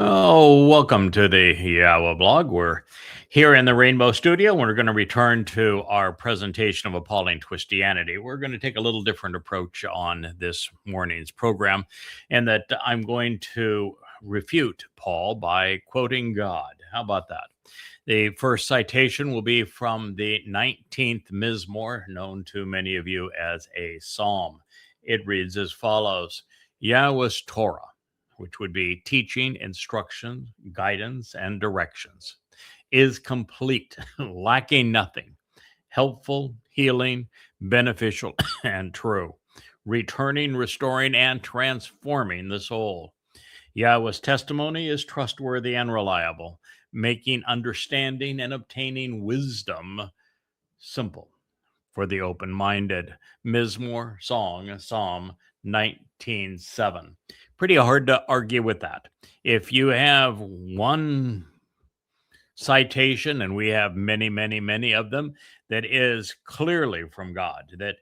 Oh, welcome to the Yahowah blog. We're here in the Rainbow Studio, and we're going to return to our presentation of Appalling Twistianity. We're going to take a little different approach on this morning's program, and that I'm going to refute Paul by quoting God. How about that? The first citation will be from the 19th Mizmowr, known to many of you as a psalm. It reads as follows: Yahweh's Towrah, which would be teaching, instruction, guidance, and directions, is complete, lacking nothing, helpful, healing, beneficial, and true, returning, restoring, and transforming the soul. Yahweh's testimony is trustworthy and reliable, making understanding and obtaining wisdom simple for the open-minded. Mizmowr song, Psalm 19:7. Pretty hard to argue with that. If you have one citation, and we have many, many, many of them, that is clearly from God, that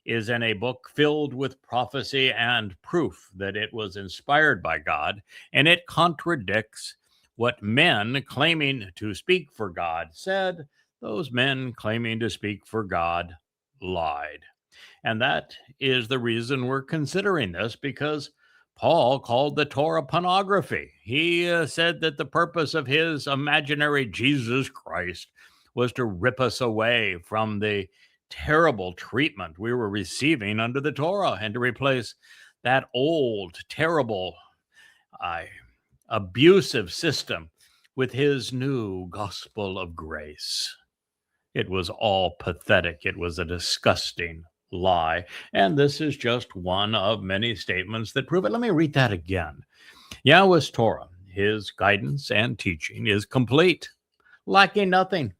is in a book filled with prophecy and proof that it was inspired by God, and it contradicts what men claiming to speak for God said, those men claiming to speak for God lied. And that is the reason we're considering this, because Paul called the Torah pornography. He said that the purpose of his imaginary Jesus Christ was to rip us away from the terrible treatment we were receiving under the Torah and to replace that old, terrible, abusive system with his new gospel of grace. It was all pathetic. It was a disgusting lie. And this is just one of many statements that prove it. Let me read that again. Yahweh's Torah, his guidance and teaching, is complete, lacking nothing,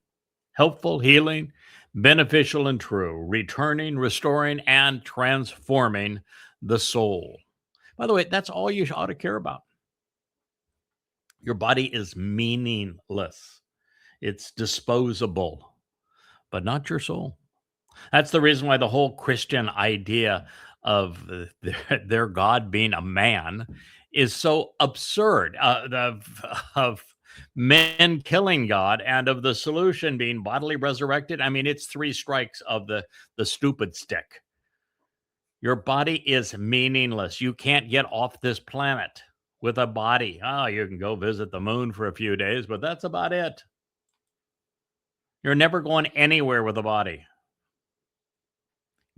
helpful, healing, beneficial, and true, returning, restoring, and transforming the soul. By the way, that's all you ought to care about. Your body is meaningless. It's disposable, but not your soul. That's the reason why the whole Christian idea of their God being a man is so absurd, of men killing God and of the solution being bodily resurrected. I mean, it's three strikes of the stupid stick. Your body is meaningless. You can't get off this planet with a body. Oh, you can go visit the moon for a few days, but that's about it. You're never going anywhere with a body.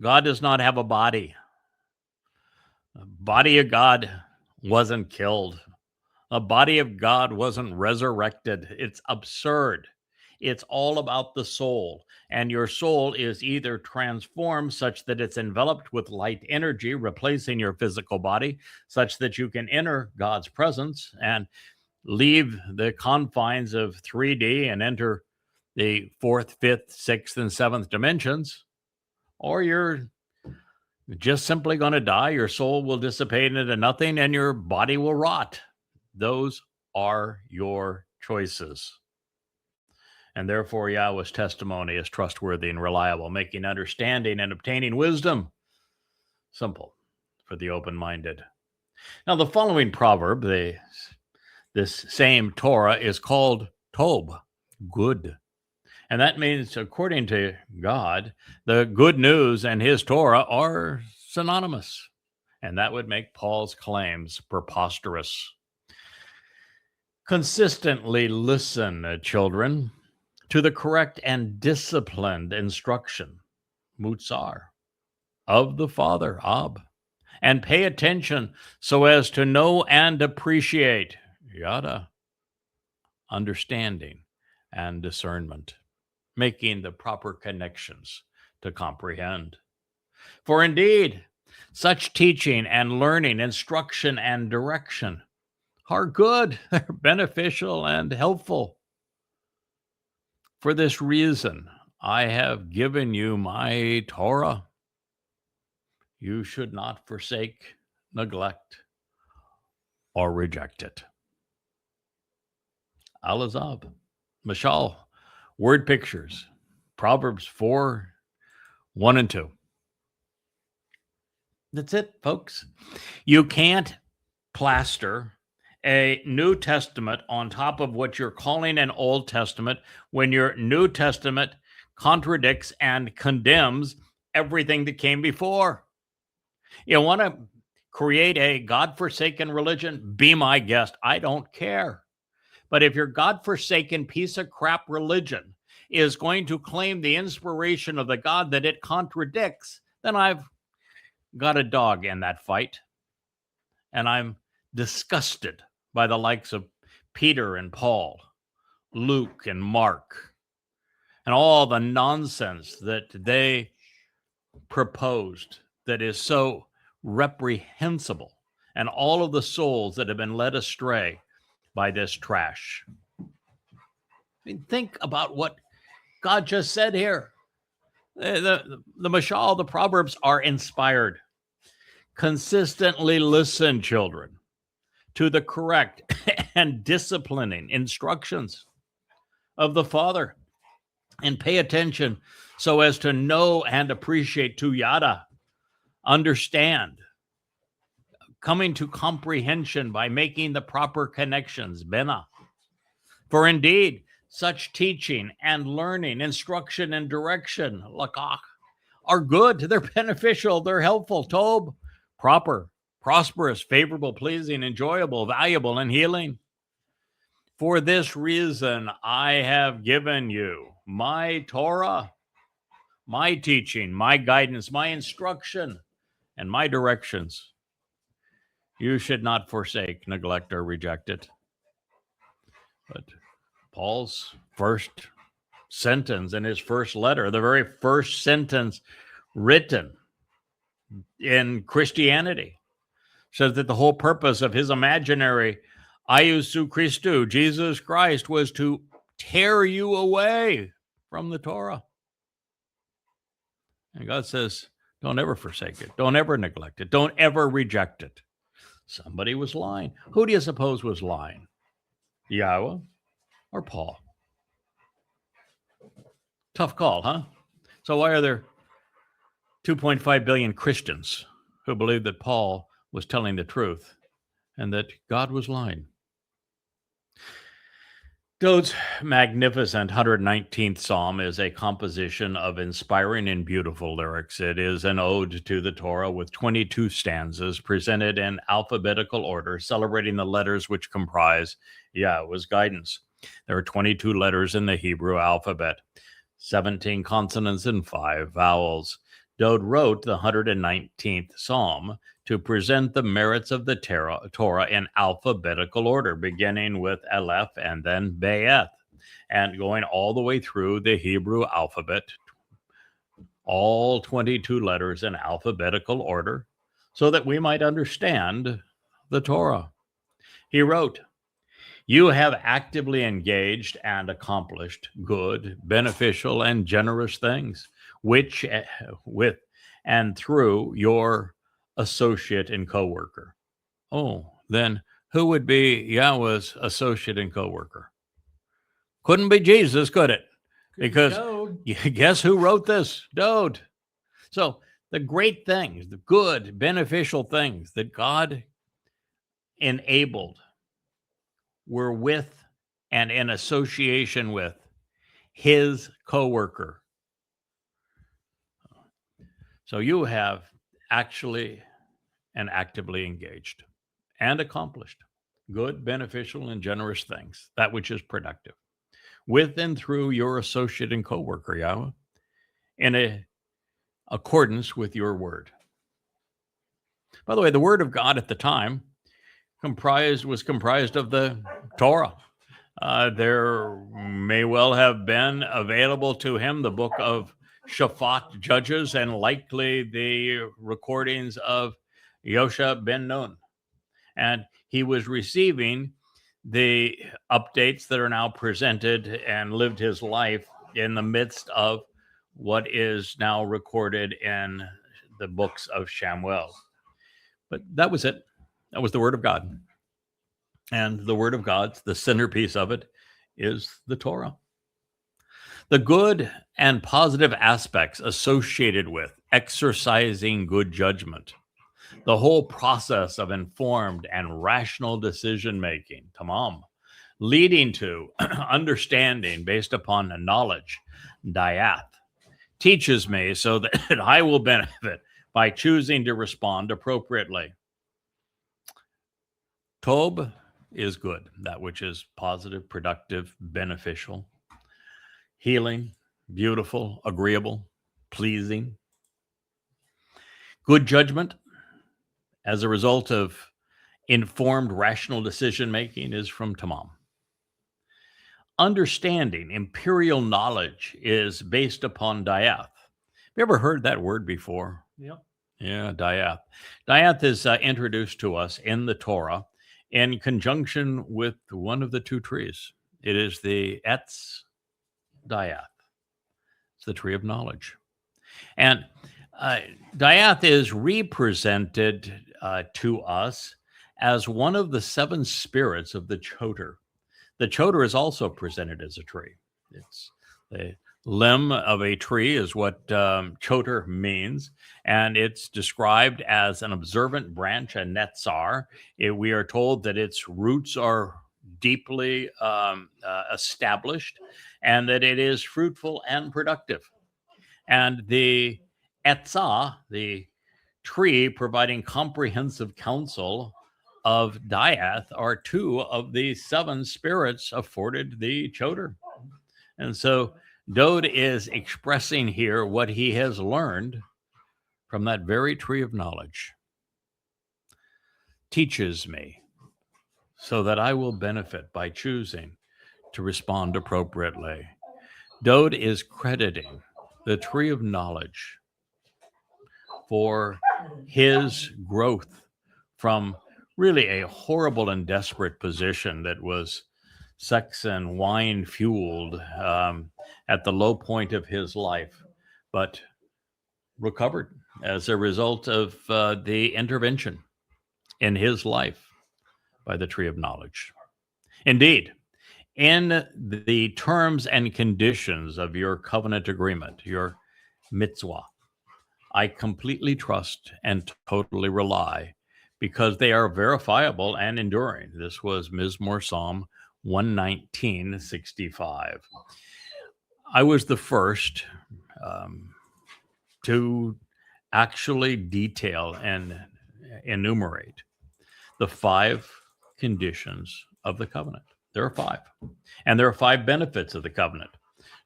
God does not have a body. The body of God wasn't killed. The body of God wasn't resurrected. It's absurd. It's all about the soul. And your soul is either transformed such that it's enveloped with light energy, replacing your physical body, such that you can enter God's presence and leave the confines of 3D and enter the fourth, fifth, sixth, and seventh dimensions, or you're just simply going to die. Your soul will dissipate into nothing and your body will rot. Those are your choices. And therefore, Yahweh's testimony is trustworthy and reliable, making understanding and obtaining wisdom simple for the open-minded. Now, the following proverb, this same Torah, is called Tob, good. And that means, according to God, the good news and his Torah are synonymous. And that would make Paul's claims preposterous. Consistently listen, children, to the correct and disciplined instruction, Mutsar, of the Father, Ab, and pay attention so as to know and appreciate, Yada, understanding and discernment, making the proper connections to comprehend. For indeed, such teaching and learning, instruction and direction are good, they're beneficial and helpful. For this reason, I have given you my Torah. You should not forsake, neglect, or reject it. Al-Azab, Mashal, word pictures, Proverbs 4, 1 and 2. That's it, folks. You can't plaster a New Testament on top of what you're calling an Old Testament when your New Testament contradicts and condemns everything that came before? You want to create a God-forsaken religion? Be my guest. I don't care. But if your God-forsaken piece of crap religion is going to claim the inspiration of the God that it contradicts, then I've got a dog in that fight. And I'm disgusted by the likes of Peter and Paul, Luke and Mark, and all the nonsense that they proposed that is so reprehensible, and all of the souls that have been led astray by this trash. I mean, think about what God just said here. The Mashal, the Proverbs are inspired. Consistently listen, children, to the correct and disciplining instructions of the Father, and pay attention so as to know and appreciate, to yada, understand, coming to comprehension by making the proper connections, bena. For indeed, such teaching and learning, instruction and direction, lakach, are good, they're beneficial, they're helpful, tob, proper, prosperous, favorable, pleasing, enjoyable, valuable, and healing. For this reason, I have given you my Torah, my teaching, my guidance, my instruction, and my directions. You should not forsake, neglect, or reject it. But Paul's first sentence in his first letter, the very first sentence written in Christianity, says that the whole purpose of his imaginary Iusu Christou, Jesus Christ, was to tear you away from the Torah. And God says, don't ever forsake it. Don't ever neglect it. Don't ever reject it. Somebody was lying. Who do you suppose was lying? Yahowah or Paul? Tough call, huh? So why are there 2.5 billion Christians who believe that Paul was telling the truth and that God was lying? Dowd's magnificent 119th Psalm is a composition of inspiring and beautiful lyrics. It is an ode to the Torah with 22 stanzas presented in alphabetical order, celebrating the letters which comprise Yahowah's guidance. There are 22 letters in the Hebrew alphabet, 17 consonants and 5 vowels. Dowd wrote the 119th Psalm to present the merits of the Torah in alphabetical order, beginning with Aleph and then Be'eth, and going all the way through the Hebrew alphabet, all 22 letters in alphabetical order, so that we might understand the Torah. He wrote, "You have actively engaged and accomplished good, beneficial, and generous things, which with and through your associate and co-worker." Oh, then who would be Yahowah's associate and co-worker? Couldn't be Jesus, could it? Because guess who wrote this? Dowd. So the great things, the good, beneficial things that God enabled were with and in association with his co-worker. So you have actually and actively engaged and accomplished good, beneficial, and generous things, that which is productive, with and through your associate and co-worker, Yahowah, in accordance with your word. By the way, the word of God at the time was comprised of the Torah. There may well have been available to him the book of Shaphat, Judges, and likely the recordings of Yosha ben Nun. And he was receiving the updates that are now presented and lived his life in the midst of what is now recorded in the books of Shamuw'el. But that was it. That was the word of God. And the word of God, the centerpiece of it, is the Torah. The good and positive aspects associated with exercising good judgment, The whole process of informed and rational decision making, tamam, leading to understanding based upon the knowledge, dayath, teaches me so that I will benefit by choosing to respond appropriately. Tob is good, that which is positive, productive, beneficial, healing, beautiful, agreeable, pleasing. Good judgment as a result of informed, rational decision making is from tamam. Understanding, imperial knowledge, is based upon dayath. Have you ever heard that word before? Yep. Yeah, dayath. Dayath is introduced to us in the Torah in conjunction with one of the two trees. It is the Etz Dayath. It's the tree of knowledge. And dayath is represented to us as one of the seven spirits of the Towrah. The Towrah is also presented as a tree. It's the limb of a tree is what Towrah means, and it's described as an observant branch, a netzar. We are told that its roots are deeply established, and that it is fruitful and productive. And the etzah, the tree providing comprehensive counsel of dayath, are two of the seven spirits afforded the Towrah. And so Dowd is expressing here what he has learned from that very tree of knowledge. Teaches me so that I will benefit by choosing to respond appropriately. Dowd is crediting the tree of knowledge for his growth from really a horrible and desperate position that was sex and wine fueled at the low point of his life, but recovered as a result of the intervention in his life by the tree of knowledge. Indeed, in the terms and conditions of your covenant agreement, your mitzvah, I completely trust and totally rely because they are verifiable and enduring. This was Mizmowr Psalm 119:65. I was the first to actually detail and enumerate the 5 conditions of the covenant. There are 5. And there are 5 benefits of the covenant.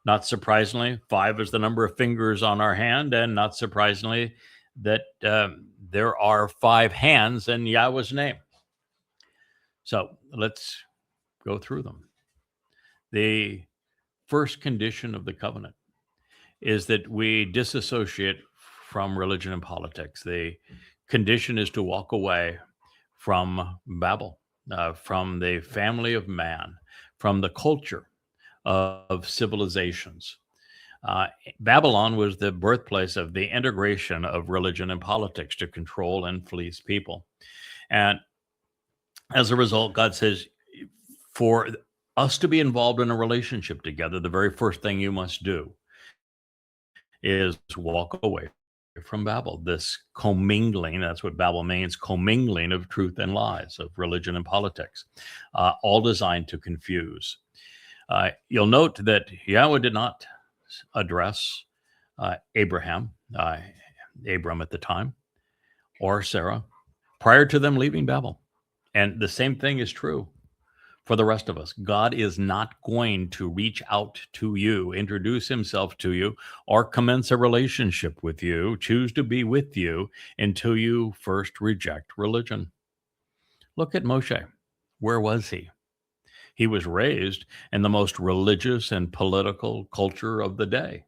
Not surprisingly, 5 is the number of fingers on our hand, and not surprisingly, that there are 5 hands in Yahweh's name. So let's go through them. The first condition of the covenant is that we disassociate from religion and politics. The condition is to walk away from Babel, from the family of man, from the culture of civilizations. Babylon was the birthplace of the integration of religion and politics to control and fleece people. And as a result, God says, for us to be involved in a relationship together, the very first thing you must do is walk away from Babel. This commingling, that's what Babel means, commingling of truth and lies, of religion and politics, all designed to confuse. You'll note that Yahweh did not address Abram at the time, or Sarah, prior to them leaving Babel. And the same thing is true for the rest of us. God is not going to reach out to you, introduce himself to you, or commence a relationship with you, choose to be with you until you first reject religion. Look at Moshe. Where was he? He was raised in the most religious and political culture of the day,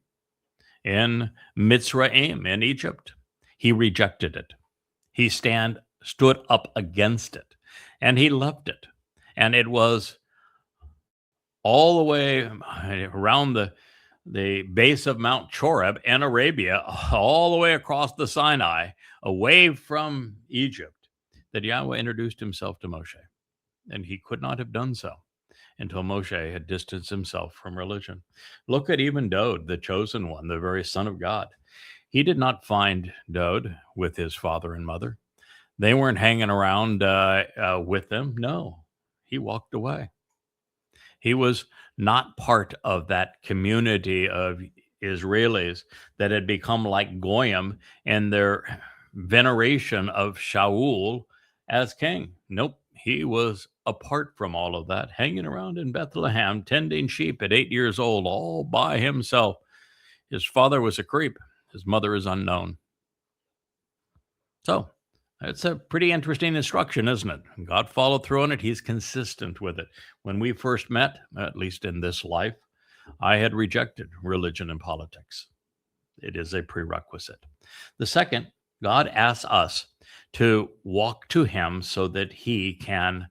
in Mitzrayim, in Egypt. He rejected it. He stood up against it, and he left it. And it was all the way around the base of Mount Choreb in Arabia, all the way across the Sinai, away from Egypt, that Yahweh introduced himself to Moshe. And he could not have done so until Moshe had distanced himself from religion. Look at even Dowd, the chosen one, the very son of God. He did not find Dowd with his father and mother. They weren't hanging around with them. No, he walked away. He was not part of that community of Israelis that had become like Goyim in their veneration of Sha'uwl as king. Nope, he was apart from all of that, hanging around in Bethlehem, tending sheep at 8 years old, all by himself. His father was a creep. His mother is unknown. So it's a pretty interesting instruction, isn't it? God followed through on it. He's consistent with it. When we first met, at least in this life, I had rejected religion and politics. It is a prerequisite. The second, God asks us to walk to Him so that He can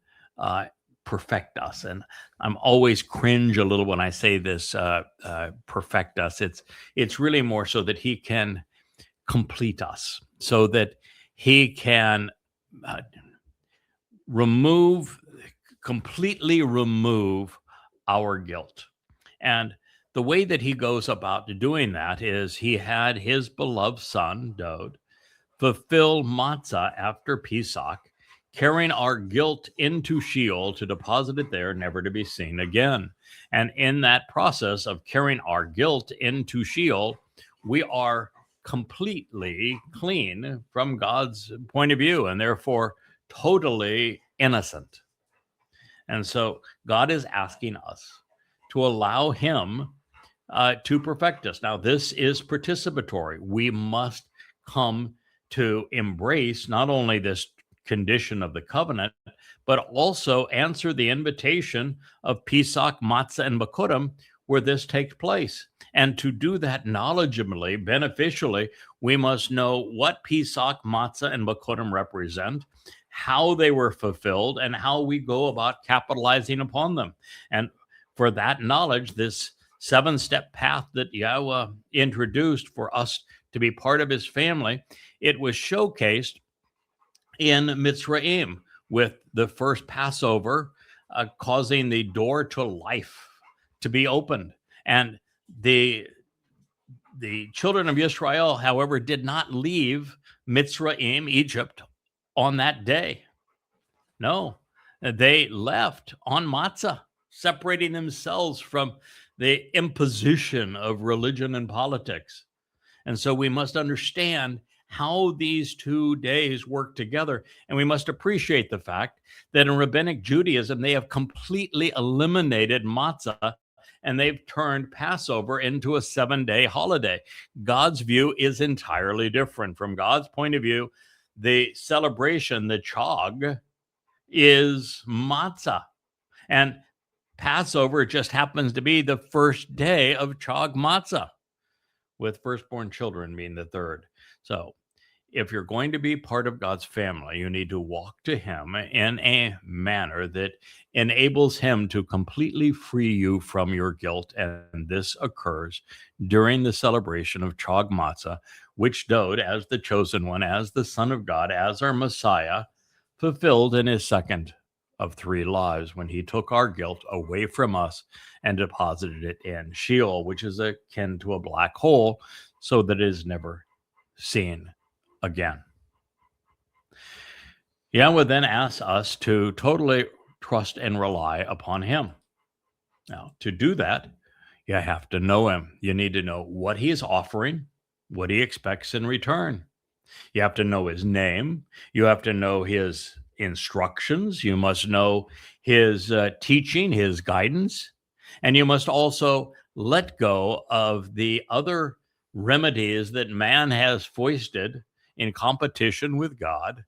perfect us. And I'm always cringe a little when I say this, perfect us. It's really more so that He can complete us, so that He can uh, completely remove our guilt. And the way that He goes about doing that is He had His beloved son, Dowd, fulfill matzah after Pesach, carrying our guilt into Sheol to deposit it there, never to be seen again. And in that process of carrying our guilt into Sheol, we are completely clean from God's point of view and therefore totally innocent. And so God is asking us to allow Him to perfect us. Now, this is participatory. We must come to embrace not only this condition of the covenant, but also answer the invitation of Pesach, Matzah, and Bikurim, where this takes place. And to do that knowledgeably, beneficially, we must know what Pesach, Matzah, and Bikurim represent, how they were fulfilled, and how we go about capitalizing upon them. And for that knowledge, this 7-step path that Yahowah introduced for us to be part of His family, it was showcased in Mitzrayim with the first Passover causing the door to life to be opened. And the children of Israel, however, did not leave Mitzrayim, Egypt, on that day. No, they left on matzah, separating themselves from the imposition of religion and politics. And so we must understand how these 2 days work together. And we must appreciate the fact that in Rabbinic Judaism, they have completely eliminated matzah and they've turned Passover into a 7-day holiday. God's view is entirely different. From God's point of view, the celebration, the chag, is matzah. And Passover just happens to be the first day of chag matzah, with firstborn children being the third. So if you're going to be part of God's family, you need to walk to Him in a manner that enables Him to completely free you from your guilt. And this occurs during the celebration of Chag Matzah, which Dowd, as the chosen one, as the Son of God, as our Messiah, fulfilled in His second of 3 lives when He took our guilt away from us and deposited it in Sheol, which is akin to a black hole, so that it is never seen again. Yahowah then asks us to totally trust and rely upon Him. Now, to do that, you have to know Him. You need to know what He is offering, what He expects in return. You have to know His name. You have to know His instructions. You must know His teaching, His guidance. And you must also let go of the other remedies that man has foisted in competition with God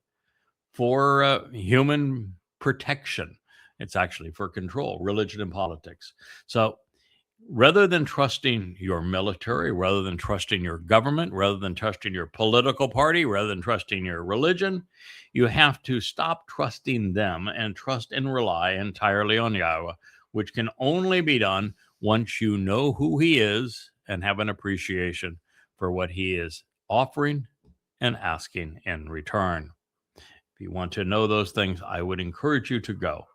for human protection. It's actually for control, religion and politics. So rather than trusting your military, rather than trusting your government, rather than trusting your political party, rather than trusting your religion, you have to stop trusting them and trust and rely entirely on Yahowah, which can only be done once you know who He is and have an appreciation for what He is offering and asking in return. If you want to know those things, I would encourage you to go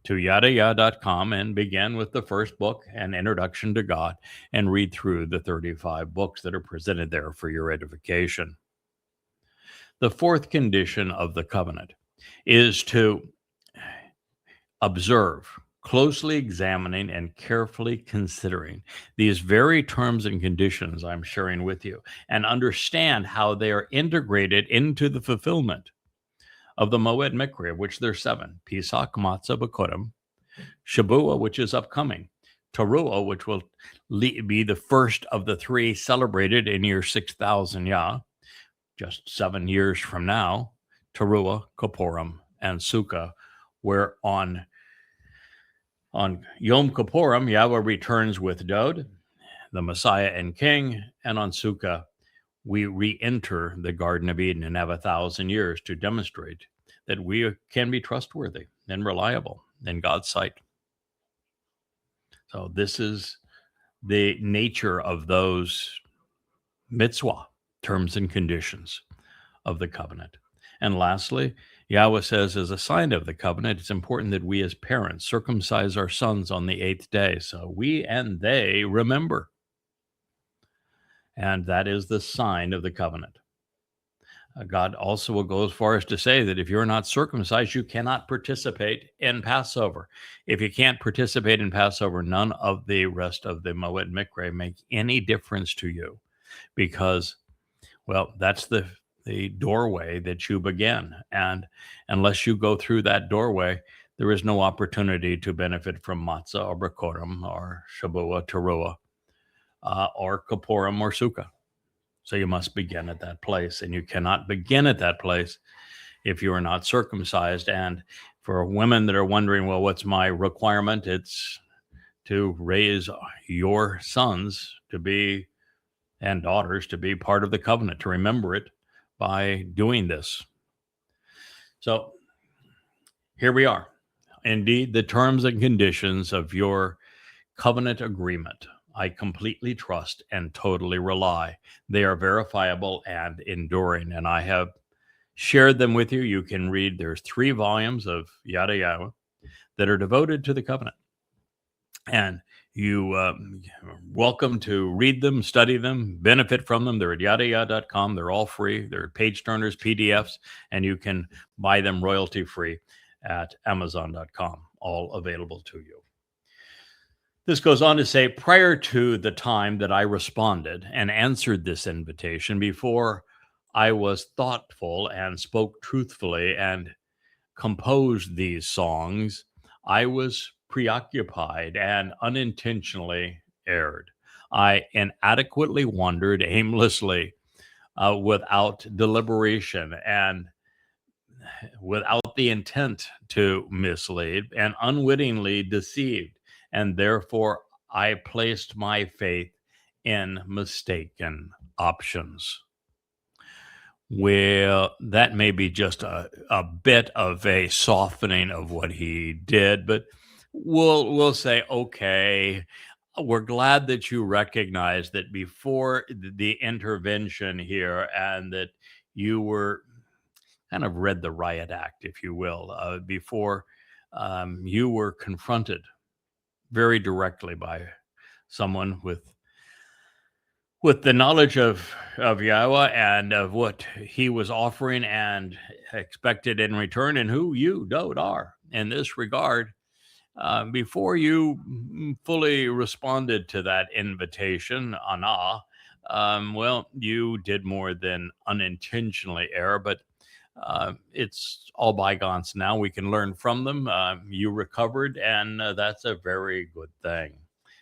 to yadayah.com and begin with the first book, An Introduction to God, and read through the 35 books that are presented there for your edification. The fourth condition of the covenant is to observe, closely examining and carefully considering these very terms and conditions I'm sharing with you, and understand how they are integrated into the fulfillment of the Moed Mikra, of which there's seven: Pesach, Matzah, B'Kodim, Shabuah, which is upcoming, Towrah, which will be the first of the three celebrated in year 6000 Yah, just 7 years from now, Towrah, Kippurim, and Sukkah, where on Yom Kippurim, Yahweh returns with Dowd, the Messiah and King, and on Sukkah, we re-enter the Garden of Eden and have 1,000 years to demonstrate that we can be trustworthy and reliable in God's sight. So this is the nature of those mitzvah, terms and conditions of the covenant. And lastly, Yahweh says, as a sign of the covenant, it's important that we as parents circumcise our sons on the 8th day, so we and they remember. And that is the sign of the covenant. God also will go as far as to say that if you're not circumcised, you cannot participate in Passover. If you can't participate in Passover, none of the rest of the Moed Mikra make any difference to you, because, well, that's the doorway that you begin. And unless you go through that doorway, there is no opportunity to benefit from matzah or B'Kodim or Shabuah, Towrah, or Kippurim or Sukkah. So you must begin at that place, and you cannot begin at that place if you are not circumcised. And for women that are wondering, well, what's my requirement? It's to raise your sons to be, and daughters to be, part of the covenant, to remember it by doing this. So here we are. Indeed, the terms and conditions of your covenant agreement, I completely trust and totally rely. They are verifiable and enduring, and I have shared them with you. You can read, there's 3 volumes of Yahowah that are devoted to the covenant. And you welcome to read them, study them, benefit from them. They're at yahowah.com. They're all free. They're page turners, PDFs, and you can buy them royalty free at amazon.com, all available to you. This goes on to say, prior to the time that I responded and answered this invitation, before I was thoughtful and spoke truthfully and composed these songs, I was preoccupied and unintentionally erred. I inadequately wandered aimlessly without deliberation and without the intent to mislead, and unwittingly deceived. And therefore, I placed my faith in mistaken options. Well, that may be just a bit of a softening of what he did, but we'll say, okay, we're glad that you recognize that before the intervention here, and that you were kind of read the riot act, if you will, before you were confronted very directly by someone with the knowledge of Yahowah and of what he was offering and expected in return, and who you, Dowd, are in this regard. Before you fully responded to that invitation, Anah, well, you did more than unintentionally err, but it's all bygones now. We can learn from them. You recovered, and that's a very good thing.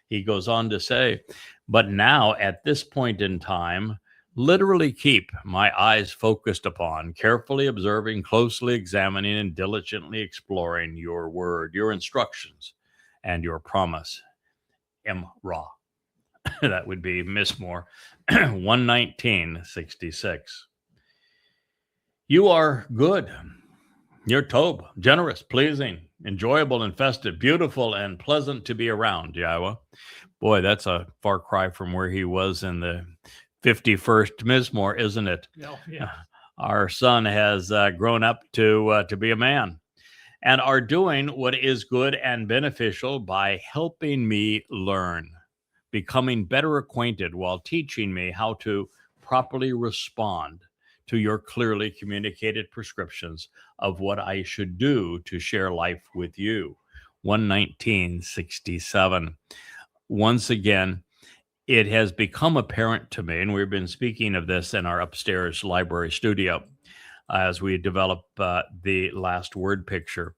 He goes on to say, but now at this point in time, literally keep my eyes focused upon, carefully observing, closely examining, and diligently exploring your word, your instructions, and your promise. Ra. That would be Mizmowr 119:66. You are good. You're Tob, generous, pleasing, enjoyable and festive, beautiful and pleasant to be around, Yahowah. Boy, that's a far cry from where he was in the 51st Mizmowr, isn't it? Oh, yeah. Our son has grown up to be a man, and are doing what is good and beneficial by helping me learn, becoming better acquainted while teaching me how to properly respond to your clearly communicated prescriptions of what I should do to share life with you. 11967. Once again, it has become apparent to me, and we've been speaking of this in our upstairs library studio as we develop the last word picture,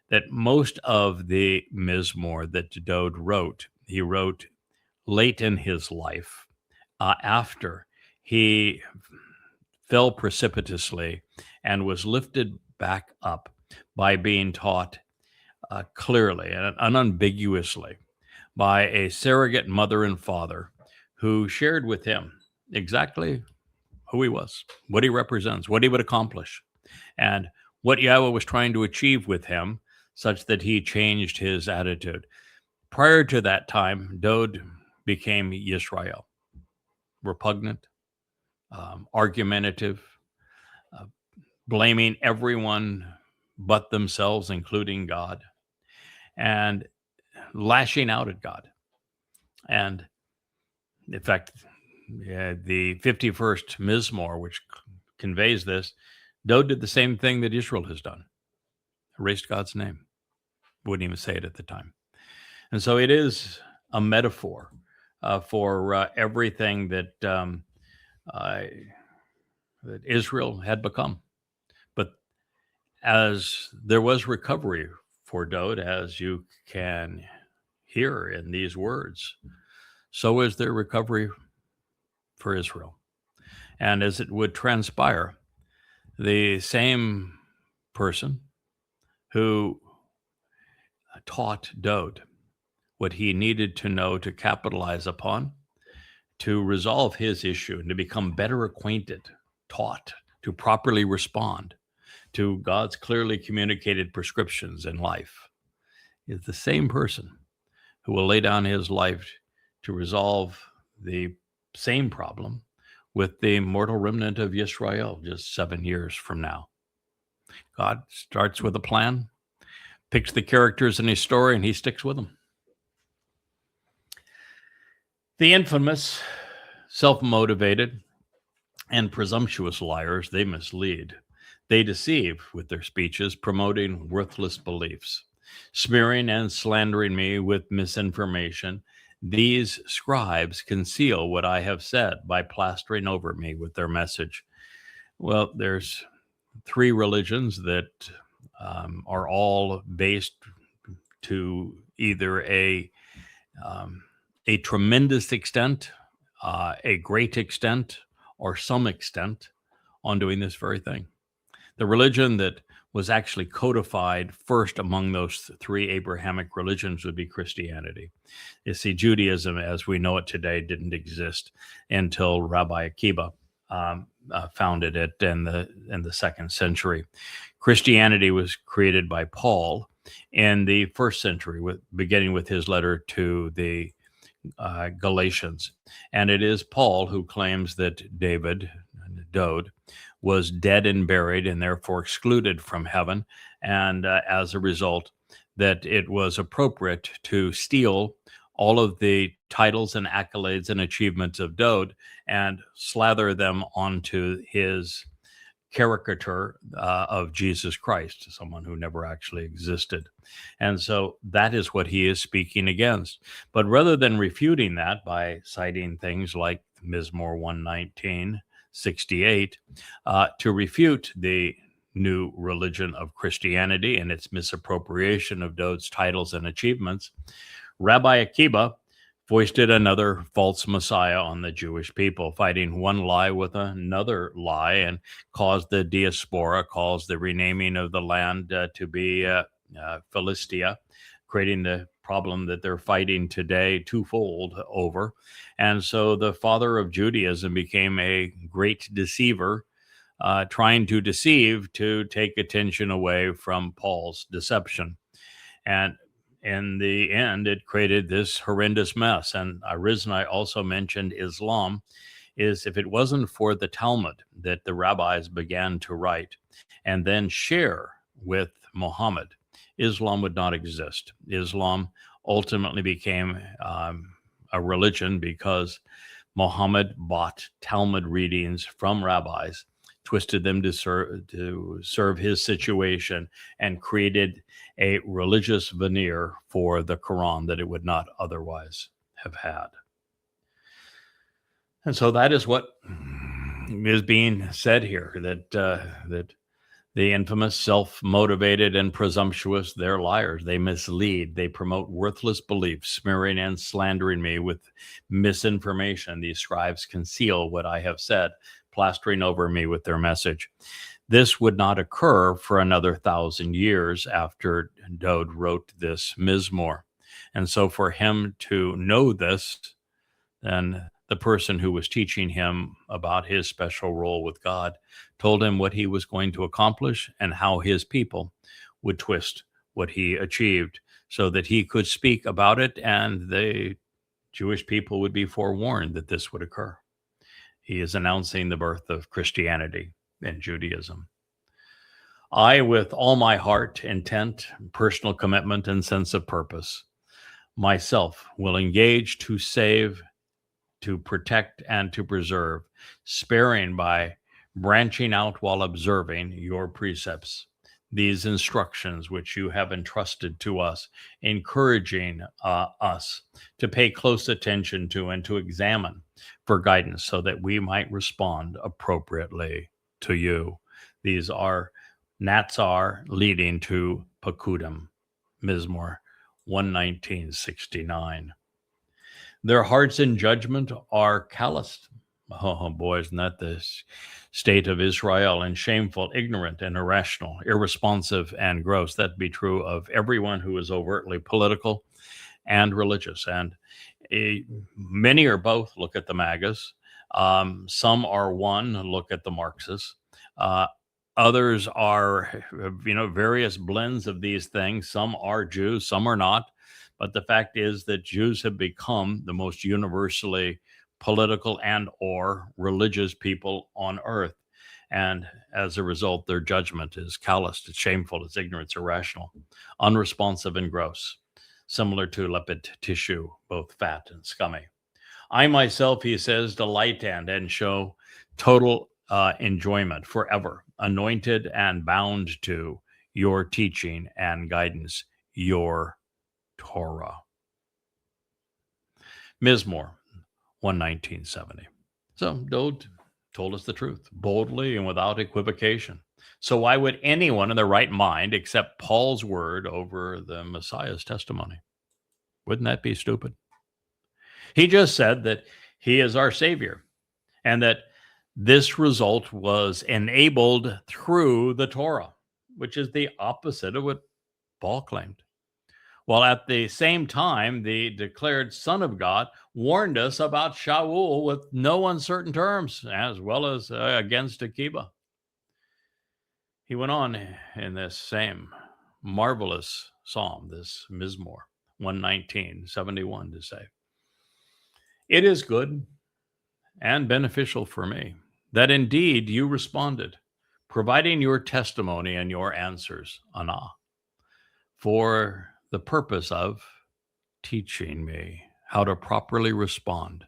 that most of the Mizmowr that Dowd wrote, he wrote late in his life, after he fell precipitously and was lifted back up by being taught clearly and unambiguously by a surrogate mother and father who shared with him exactly who he was, what he represents, what he would accomplish, and what Yahowah was trying to achieve with him, such that he changed his attitude. Prior to that time, Dowd became Yisrael, repugnant, argumentative, blaming everyone but themselves, including God, and lashing out at God. And in fact, the 51st Mizmowr, which conveys this, Dowd did the same thing that Israel has done, erased God's name. Wouldn't even say it at the time. And so it is a metaphor for everything that that Israel had become. But as there was recovery for Dowd, as you can hear in these words, so is there recovery for Israel. And as it would transpire, the same person who taught Dowd what he needed to know to capitalize upon, to resolve his issue and to become better acquainted, taught to properly respond to God's clearly communicated prescriptions in life, is the same person who will lay down his life to resolve the same problem with the mortal remnant of Yisrael just 7 years from now. God starts with a plan, picks the characters in his story, and he sticks with them. The infamous, self-motivated, and presumptuous liars, they mislead. They deceive with their speeches, promoting worthless beliefs, smearing and slandering me with misinformation. These scribes conceal what I have said by plastering over me with their message. Well, there's 3 religions that are all based to either a tremendous extent, a great extent, or some extent on doing this very thing. The religion that was actually codified first among those 3 Abrahamic religions would be Christianity. You see, Judaism, as we know it today, didn't exist until Rabbi Akiba founded it in the 2nd century. Christianity was created by Paul in the 1st century, beginning with his letter to the Galatians. And it is Paul who claims that Dowd, was dead and buried and therefore excluded from heaven. And as a result, that it was appropriate to steal all of the titles and accolades and achievements of Dowd and slather them onto his caricature of Jesus Christ, someone who never actually existed. And so that is what he is speaking against. But rather than refuting that by citing things like Mizmowr 119:68, to refute the new religion of Christianity and its misappropriation of Dowd's titles and achievements, Rabbi Akiba foisted another false messiah on the Jewish people, fighting one lie with another lie, and caused the diaspora, caused the renaming of the land to be Philistia, creating the problem that they're fighting today twofold over. And so the father of Judaism became a great deceiver, trying to deceive to take attention away from Paul's deception. And in the end, it created this horrendous mess. And a reason I also mentioned Islam is if it wasn't for the Talmud that the rabbis began to write and then share with Muhammad, Islam would not exist. Islam ultimately became a religion because Muhammad bought Talmud readings from rabbis, twisted them to serve his situation, and created a religious veneer for the Quran that it would not otherwise have had. And so that is what is being said here, that the infamous, self-motivated, and presumptuous, they're liars. They mislead. They promote worthless beliefs, smearing and slandering me with misinformation. These scribes conceal what I have said, plastering over me with their message. This would not occur for another 1,000 years after Dowd wrote this Mizmowr. And so for him to know this, then the person who was teaching him about his special role with God told him what he was going to accomplish and how his people would twist what he achieved so that he could speak about it, and the Jewish people would be forewarned that this would occur. He is announcing the birth of Christianity and Judaism. I, with all my heart, intent, personal commitment, and sense of purpose, myself will engage to save, to protect, and to preserve, sparing by branching out while observing your precepts, these instructions which you have entrusted to us, encouraging us to pay close attention to and to examine for guidance so that we might respond appropriately to you. These are Natsar leading to Pakudim, Mizmowr 119:69. Their hearts in judgment are calloused. Oh boy, isn't that the state of Israel? And shameful, ignorant, and irrational, irresponsive, and gross. That'd be true of everyone who is overtly political and religious. And many are both. Look at the MAGAs. Some are one. Look at the Marxists. Others are, various blends of these things. Some are Jews, some are not. But the fact is that Jews have become the most universally political and or religious people on earth. And as a result, their judgment is calloused, it's shameful, it's ignorant, it's irrational, unresponsive, and gross, similar to leopard tissue, both fat and scummy. I myself, he says, delight and show total enjoyment forever, anointed and bound to your teaching and guidance, your Towrah. Mizmowr 119:70. So Dowd told us the truth, boldly and without equivocation. So why would anyone in their right mind accept Paul's word over the Messiah's testimony? Wouldn't that be stupid? He just said that he is our Savior and that this result was enabled through the Towrah, which is the opposite of what Paul claimed. While at the same time, the declared Son of God warned us about Sha'uwl with no uncertain terms, as well as against Akiba. He went on in this same marvelous psalm, this Mizmowr 119:71, to say, "It is good and beneficial for me that indeed you responded, providing your testimony and your answers, Anah, for the purpose of teaching me how to properly respond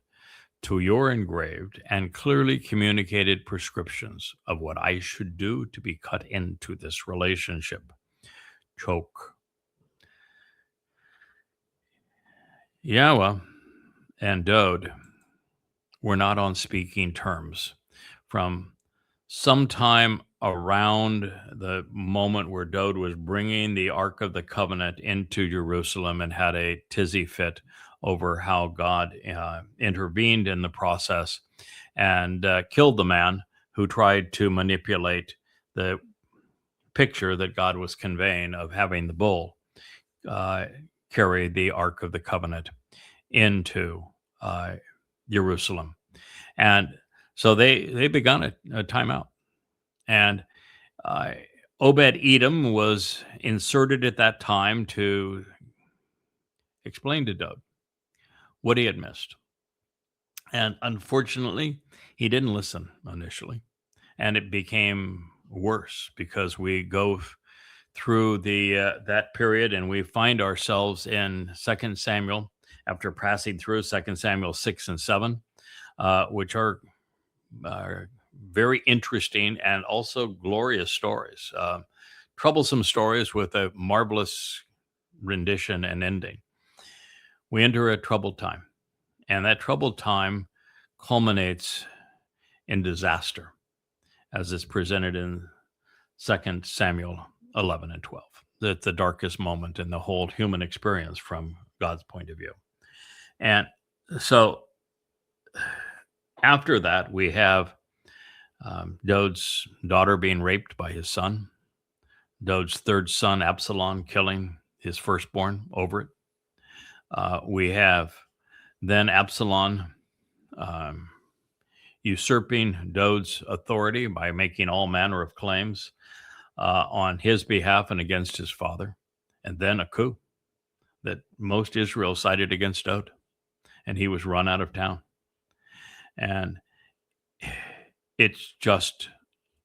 to your engraved and clearly communicated prescriptions of what I should do to be cut into this relationship." Choke. Yahowah and Dowd were not on speaking terms from sometime around the moment where Dowd was bringing the Ark of the Covenant into Jerusalem and had a tizzy fit over how God intervened in the process and killed the man who tried to manipulate the picture that God was conveying of having the bull carry the Ark of the Covenant into Jerusalem. And so they begun a timeout. And Obed-Edom was inserted at that time to explain to Dowd what he had missed. And unfortunately, he didn't listen initially. And it became worse because we go through that period and we find ourselves in 2 Samuel after passing through 2 Samuel 6 and 7, which are very interesting and also glorious stories, troublesome stories with a marvelous rendition and ending. We enter a troubled time, and that troubled time culminates in disaster, as is presented in 2 Samuel 11 and 12. That's the darkest moment in the whole human experience from God's point of view. And so after that, we have Dowd's daughter being raped by his son, Dowd's third son, Absalom, killing his firstborn over it. We have then Absalom usurping Dowd's authority by making all manner of claims on his behalf and against his father. And then a coup that most Israel sided against Dowd, and he was run out of town. And it's just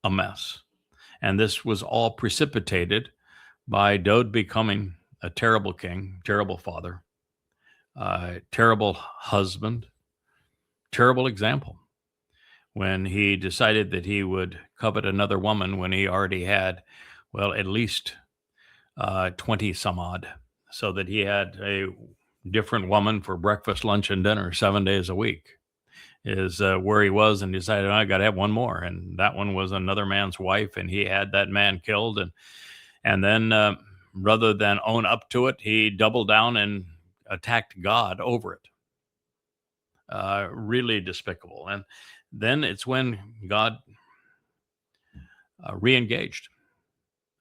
a mess. And this was all precipitated by Dowd becoming a terrible king, terrible father, terrible husband, terrible example, when he decided that he would covet another woman when he already had, well, at least 20 some odd, so that he had a different woman for breakfast, lunch, and dinner 7 days a week, is where he was, and decided, I got to have one more. And that one was another man's wife, and he had that man killed. And then rather than own up to it, he doubled down and attacked God over it. Really despicable. And then it's when God re-engaged,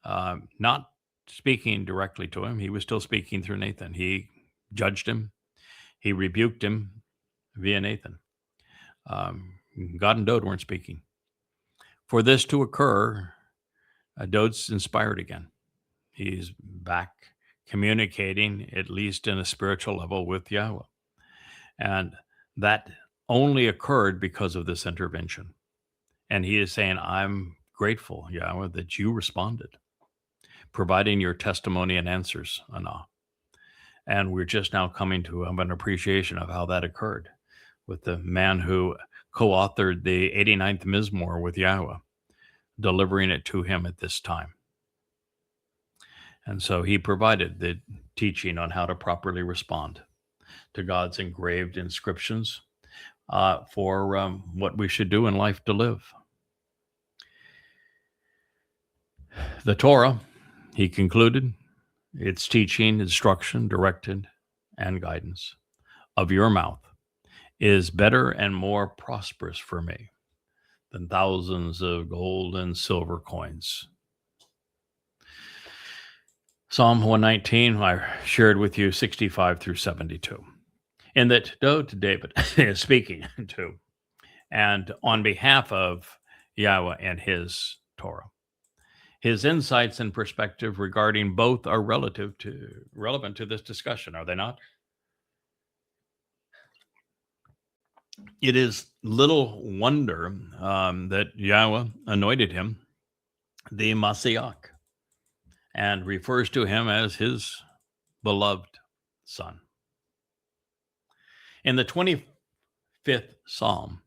not speaking directly to him. He was still speaking through Nathan. He judged him. He rebuked him via Nathan. God and Dowd weren't speaking. For this to occur, Dowd's inspired again. He's back communicating, at least in a spiritual level, with Yahowah. And that only occurred because of this intervention. And he is saying, I'm grateful, Yahowah, that you responded, providing your testimony and answers, Anah. And we're just now coming to an appreciation of how that occurred with the man who co-authored the 89th Mizmowr with Yahowah, delivering it to him at this time. And so he provided the teaching on how to properly respond to God's engraved inscriptions for what we should do in life to live. The Torah, he concluded, its teaching, instruction, directed, and guidance of your mouth is better and more prosperous for me than thousands of gold and silver coins. Psalm 119, I shared with you 65 through 72. And that Dowd, David, is speaking to, and on behalf of Yahowah and his Torah. His insights and perspective regarding both are relevant to this discussion, are they not? It is little wonder that Yahowah anointed him the Masiach and refers to him as his beloved son. In the 25th Psalm,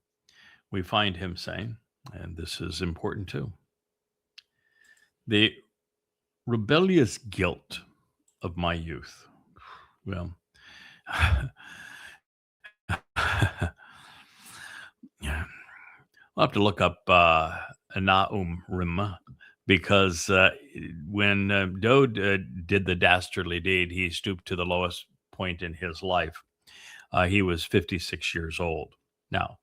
we find him saying, and this is important too, the rebellious guilt of my youth. Well, I'll have to look up Nahum Rim, because when Dowd did the dastardly deed, he stooped to the lowest point in his life. He was 56 years old. Now,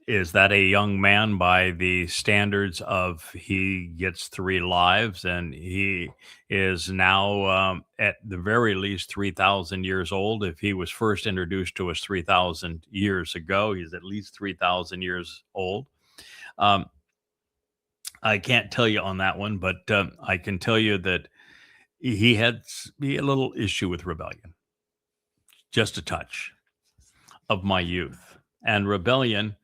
is that a young man by the standards of he gets 3 lives, and he is now at the very least 3,000 years old? If he was first introduced to us 3,000 years ago, he's at least 3,000 years old. I can't tell you on that one, but I can tell you that he had a little issue with rebellion, just a touch of my youth. And rebellion,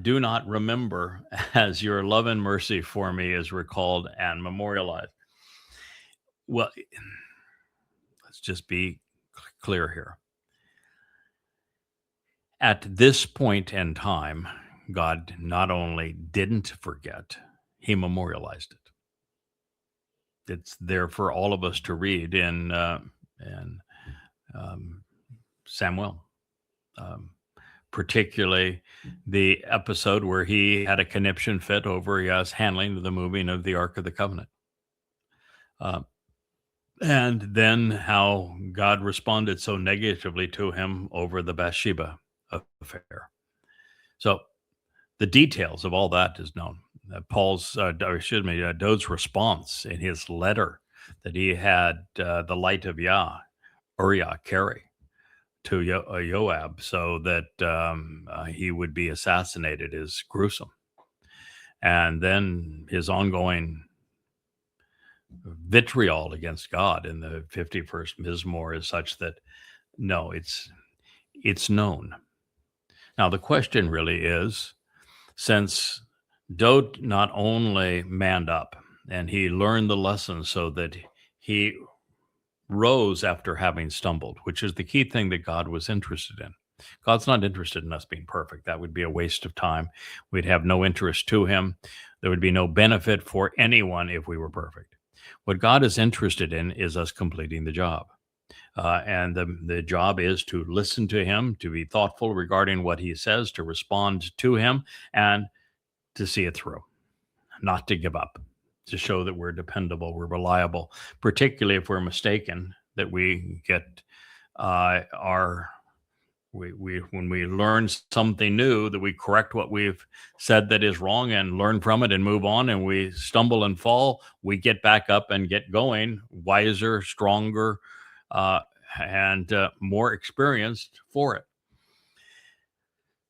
do not remember, as your love and mercy for me is recalled and memorialized. Well, let's just be clear here. At this point in time, God not only didn't forget, he memorialized it. It's there for all of us to read in Shamuw'el, particularly the episode where he had a conniption fit over Yah's handling the moving of the Ark of the Covenant. And then how God responded so negatively to him over the Bathsheba affair. So the details of all that is known. Dowd's response in his letter that he had the light of Uriah carry to Joab so that he would be assassinated is gruesome. And then his ongoing vitriol against God in the 51st Mizmowr is such that, no, it's known. Now, the question really is, since Dowd not only manned up and he learned the lesson so that he rose after having stumbled, which is the key thing that God was interested in. God's not interested in us being perfect. That would be a waste of time. We'd have no interest to him. There would be no benefit for anyone if we were perfect. What God is interested in is us completing the job. And the job is to listen to him, to be thoughtful regarding what he says, to respond to him, and to see it through, not to give up, to show that we're dependable, we're reliable, particularly if we're mistaken, that we get when we learn something new, that we correct what we've said that is wrong and learn from it and move on, and we stumble and fall, we get back up and get going, wiser, stronger, and more experienced for it.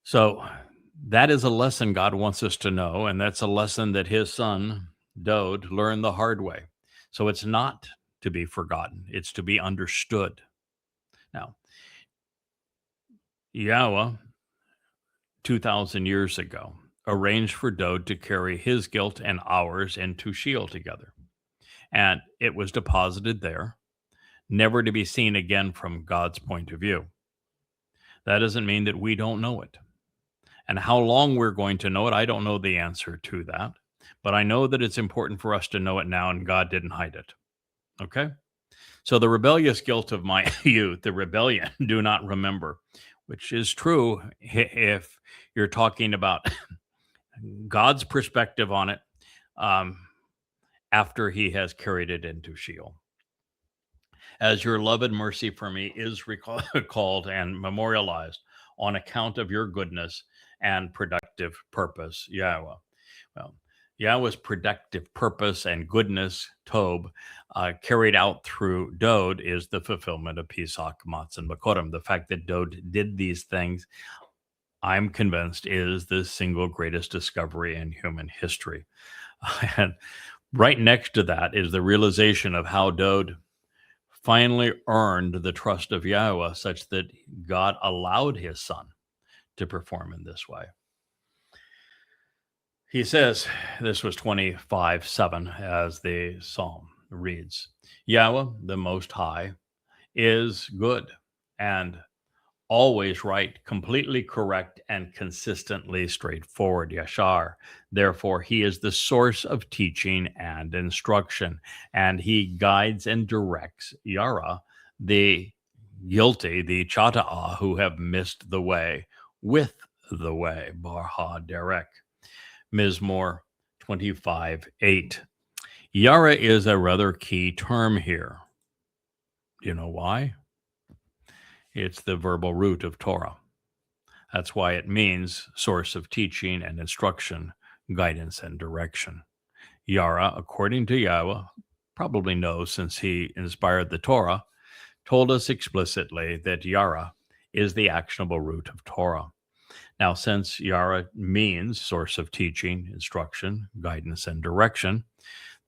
So that is a lesson God wants us to know, and that's a lesson that his son, Dowd, learned the hard way. So it's not to be forgotten. It's to be understood. Now, Yahowah, 2,000 years ago, arranged for Dowd to carry his guilt and ours into Sheol together. And it was deposited there, never to be seen again from God's point of view. That doesn't mean that we don't know it. And how long we're going to know it, I don't know the answer to that. But I know that it's important for us to know it now, and God didn't hide it. Okay? So the rebellious guilt of my youth, the rebellion, do not remember, which is true if you're talking about God's perspective on it after he has carried it into Sheol. As your loved mercy for me is recalled and memorialized on account of your goodness and productive purpose, Yahowah. Well, Yahweh's productive purpose and goodness, Tob, carried out through Dowd is the fulfillment of Pesach, Matzah, and Bakorim. The fact that Dowd did these things, I'm convinced, is the single greatest discovery in human history. And right next to that is the realization of how Dowd finally earned the trust of Yahowah such that God allowed his son to perform in this way. He says, this was 25:7, as the psalm reads, Yahowah, the Most High, is good and always right, completely correct, and consistently straightforward, Yashar. Therefore, he is the source of teaching and instruction, and he guides and directs Yara, the guilty, the Chata'ah, who have missed the way, with the way, Barha Derek. Mizmowr 25:8. Yara is a rather key term here. Do you know why? It's the verbal root of Towrah. That's why it means source of teaching and instruction, guidance and direction. Yara, according to Yahowah, probably knows since he inspired the Towrah, told us explicitly that Yara is the actionable root of Towrah. Now, since Yara means source of teaching, instruction, guidance, and direction,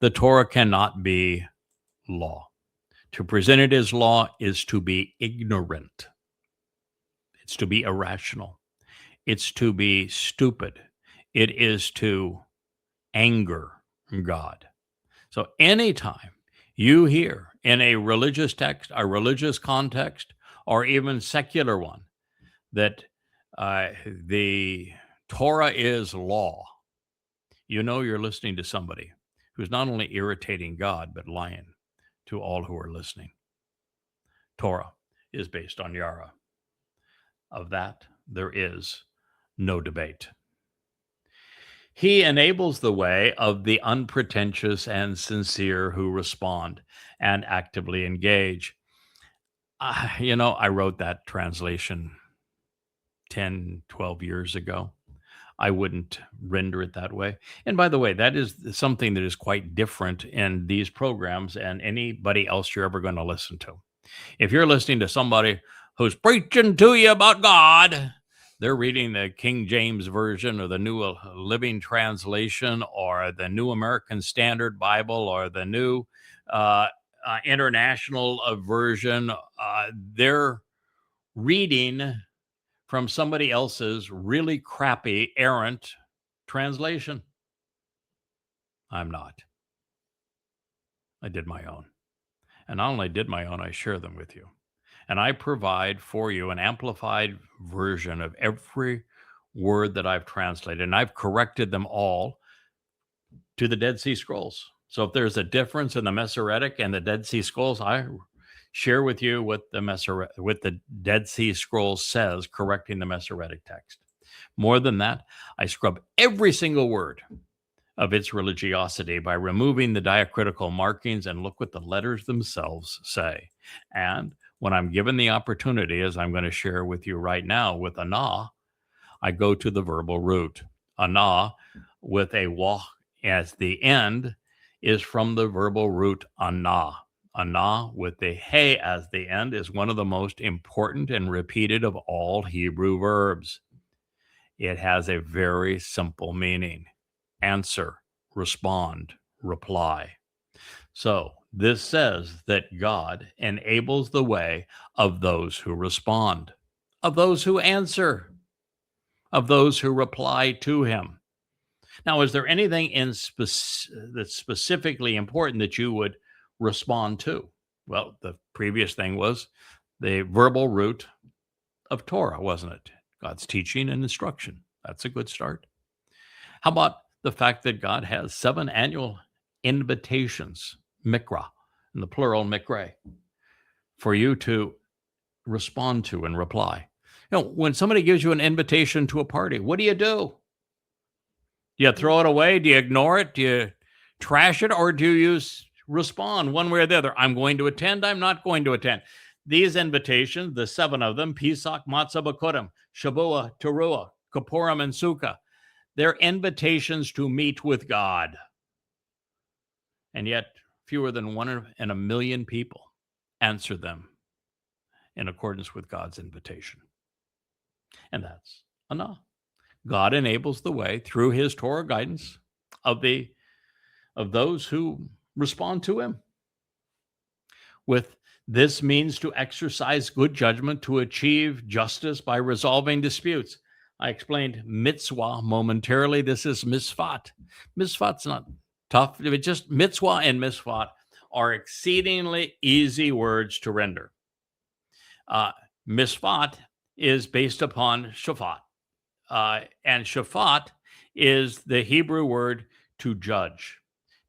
the Towrah cannot be law. To present it as law is to be ignorant. It's to be irrational. It's to be stupid. It is to anger God. So anytime you hear in a religious text, a religious context, or even secular one, that the Torah is law. You know you're listening to somebody who's not only irritating God, but lying to all who are listening. Torah is based on Yahowah. Of that, there is no debate. He enables the way of the unpretentious and sincere who respond and actively engage. I wrote that translation 10, 12 years ago. I wouldn't render it that way. And by the way, that is something that is quite different in these programs and anybody else you're ever going to listen to. If you're listening to somebody who's preaching to you about God, they're reading the King James Version or the New Living Translation or the New American Standard Bible or the New International Version. They're reading from somebody else's really crappy, errant translation. I'm not. I did my own. And not only did my own, I share them with you. And I provide for you an amplified version of every word that I've translated. And I've corrected them all to the Dead Sea Scrolls. So if there's a difference in the Masoretic and the Dead Sea Scrolls, I share with you what the Dead Sea Scrolls says, correcting the Masoretic text. More than that, I scrub every single word of its religiosity by removing the diacritical markings and look what the letters themselves say. And when I'm given the opportunity, as I'm going to share with you right now with Anah, I go to the verbal root. Anah with a wah as the end is from the verbal root Anah. Anah with the hey as the end is one of the most important and repeated of all Hebrew verbs. It has a very simple meaning: answer, respond, reply. So this says that God enables the way of those who respond, of those who answer, of those who reply to him. Now, is there anything that's specifically important that you would respond to? Well, the previous thing was the verbal root of Torah, wasn't it? God's teaching and instruction. That's a good start. How about the fact that God has 7 annual invitations, mikra, in the plural mikre, for you to respond to and reply? When somebody gives you an invitation to a party, what do? Do you throw it away? Do you ignore it? Do you trash it? Or do you respond one way or the other? I'm going to attend. I'm not going to attend. These invitations, the 7 of them, Pesach, Matzah, B'Kurim, Shavuot, Towrah, Kippurim, and Sukkah, they're invitations to meet with God. And yet, fewer than 1 in a million people answer them in accordance with God's invitation. And that's enough. God enables the way through his Torah guidance of those who respond to him. With this means to exercise good judgment to achieve justice by resolving disputes. I explained mitzvah momentarily. This is misfat. Misfat's not tough. It's just mitzvah and misfat are exceedingly easy words to render. Misfat is based upon shafat. And shafat is the Hebrew word to judge,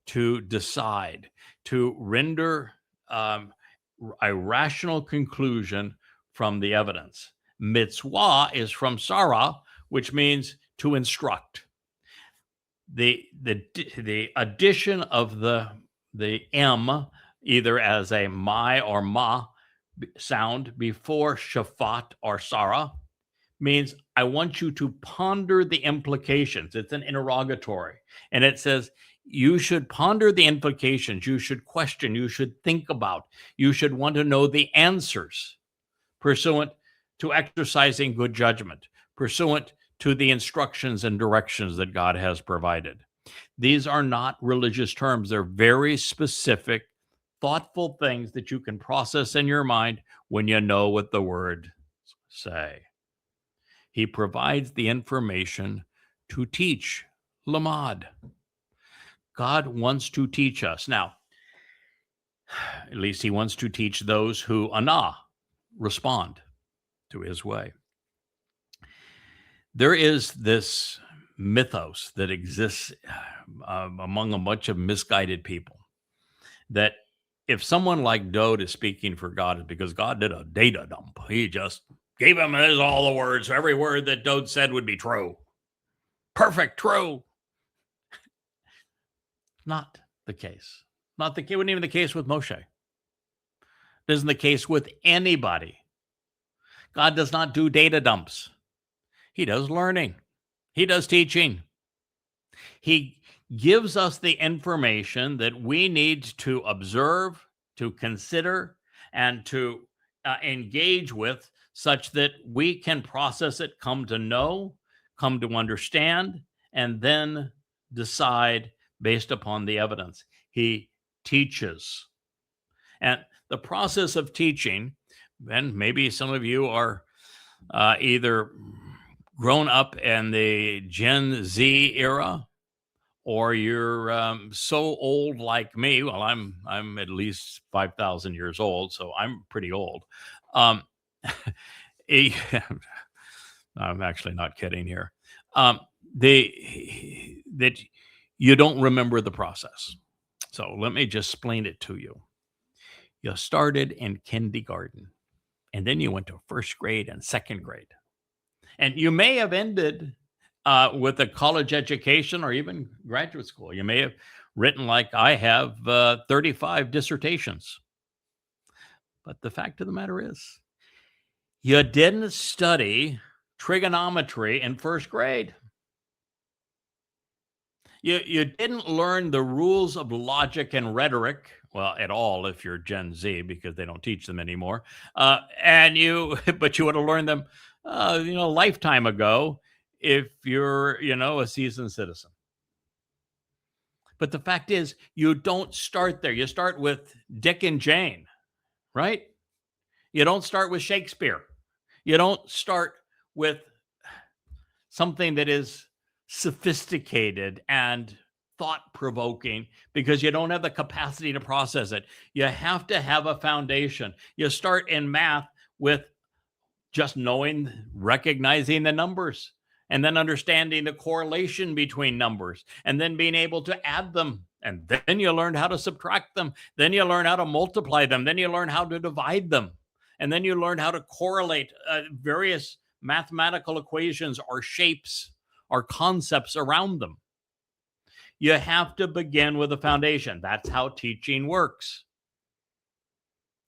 to decide, to render a rational conclusion from the evidence. Mitzvah is from Sarah, which means to instruct. The addition of the M, either as a my or ma sound before shafat or Sarah, means I want you to ponder the implications. It's an interrogatory. And it says, you should ponder the implications. You should question. You should think about. You should want to know the answers pursuant to exercising good judgment, pursuant to the instructions and directions that God has provided. These are not religious terms. They're very specific, thoughtful things that you can process in your mind when you know what the words say. He provides the information to teach, lamad. God wants to teach us. Now, at least he wants to teach those who, anah, respond to his way. There is this mythos that exists among a bunch of misguided people that if someone like Dowd is speaking for God, it's because God did a data dump. He just gave him all the words. So every word that Dowd said would be true. Perfect, true. Not the case. Not the case. Wasn't even the case with Moshe. It isn't the case with anybody. God does not do data dumps. He does learning. He does teaching. He gives us the information that we need to observe, to consider, and to engage with such that we can process it, come to know, come to understand, and then decide based upon the evidence. He teaches. And the process of teaching, and maybe some of you are either grown up in the Gen Z era, or you're so old like me. Well, I'm at least 5,000 years old, so I'm pretty old. I'm actually not kidding here. That you don't remember the process. So let me just explain it to you. You started in kindergarten, and then you went to first grade and second grade. And you may have ended with a college education or even graduate school. You may have written, like I have, 35 dissertations. But the fact of the matter is, you didn't study trigonometry in first grade. You didn't learn the rules of logic and rhetoric, well, at all if you're Gen Z, because they don't teach them anymore. But you would have learned them, a lifetime ago if you're, a seasoned citizen. But the fact is, you don't start there. You start with Dick and Jane, right? You don't start with Shakespeare. You don't start with something that is sophisticated and thought-provoking, because you don't have the capacity to process it. You have to have a foundation. You start in math with just knowing, recognizing the numbers, and then understanding the correlation between numbers, and then being able to add them. And then you learn how to subtract them. Then you learn how to multiply them. Then you learn how to divide them. And then you learn how to correlate various mathematical equations or shapes or concepts around them. You have to begin with a foundation. That's how teaching works.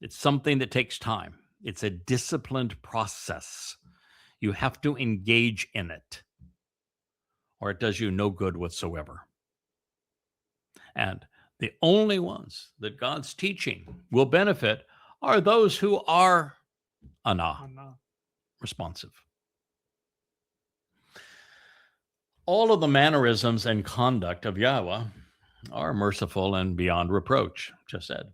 It's something that takes time. It's a disciplined process. You have to engage in it, or it does you no good whatsoever. And the only ones that God's teaching will benefit are those who are responsive. All of the mannerisms and conduct of Yahowah are merciful and beyond reproach, just said.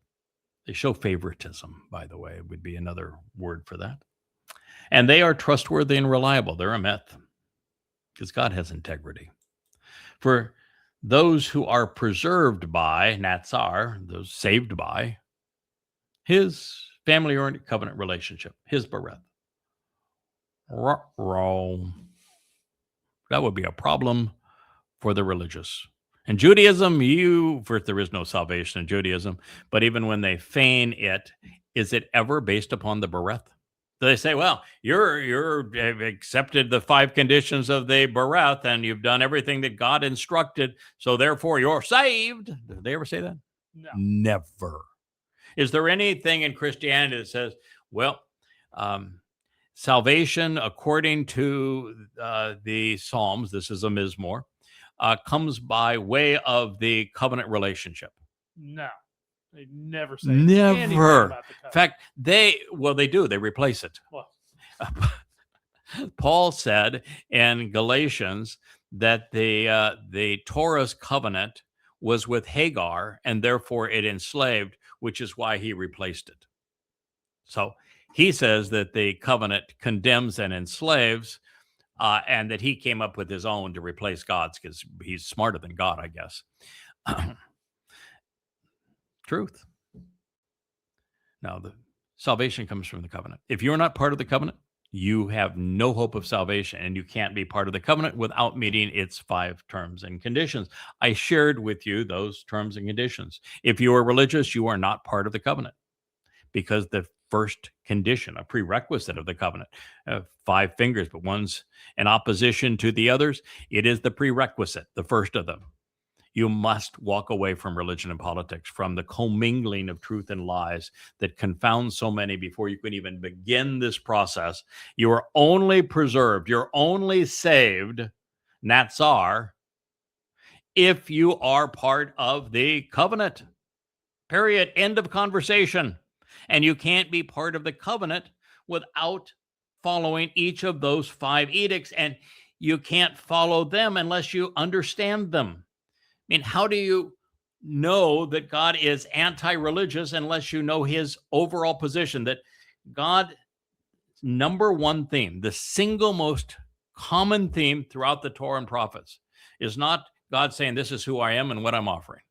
They show favoritism, by the way, would be another word for that. And they are trustworthy and reliable. They're a myth, because God has integrity. For those who are preserved by Natsar, those saved by his family-oriented covenant relationship, his bereth. That would be a problem for the religious. In Judaism, there is no salvation in Judaism, but even when they feign it, is it ever based upon the bereth? Do they say, well, you've accepted the 5 conditions of the bereth and you've done everything that God instructed, so therefore you're saved? Did they ever say that? No. Never. Is there anything in Christianity that says, well, salvation according to the Psalms, this is a Mizmowr, comes by way of the covenant relationship? No. They never say anything Never. about the covenant. In fact, they do. They replace it. Well, Paul said in Galatians that the Torah's covenant was with Hagar, and therefore it enslaved, which is why he replaced it. So he says that the covenant condemns and enslaves, and that he came up with his own to replace God's, because he's smarter than God, I guess. Truth. Now, the salvation comes from the covenant. If you're not part of the covenant, you have no hope of salvation, and you can't be part of the covenant without meeting its 5 terms and conditions. I shared with you those terms and conditions. If you are religious, you are not part of the covenant, because the first condition, a prerequisite of the covenant, 5 fingers, but one's in opposition to the others. It is the prerequisite, the first of them. You must walk away from religion and politics, from the commingling of truth and lies that confounds so many before you can even begin this process. You are only preserved, you're only saved, Natsar, if you are part of the covenant. Period. End of conversation. And you can't be part of the covenant without following each of those 5 edicts, and you can't follow them unless you understand them. I mean, how do you know that God is anti-religious unless you know his overall position? That God's number one theme, the single most common theme throughout the Torah and prophets, is not God saying, this is who I am and what I'm offering.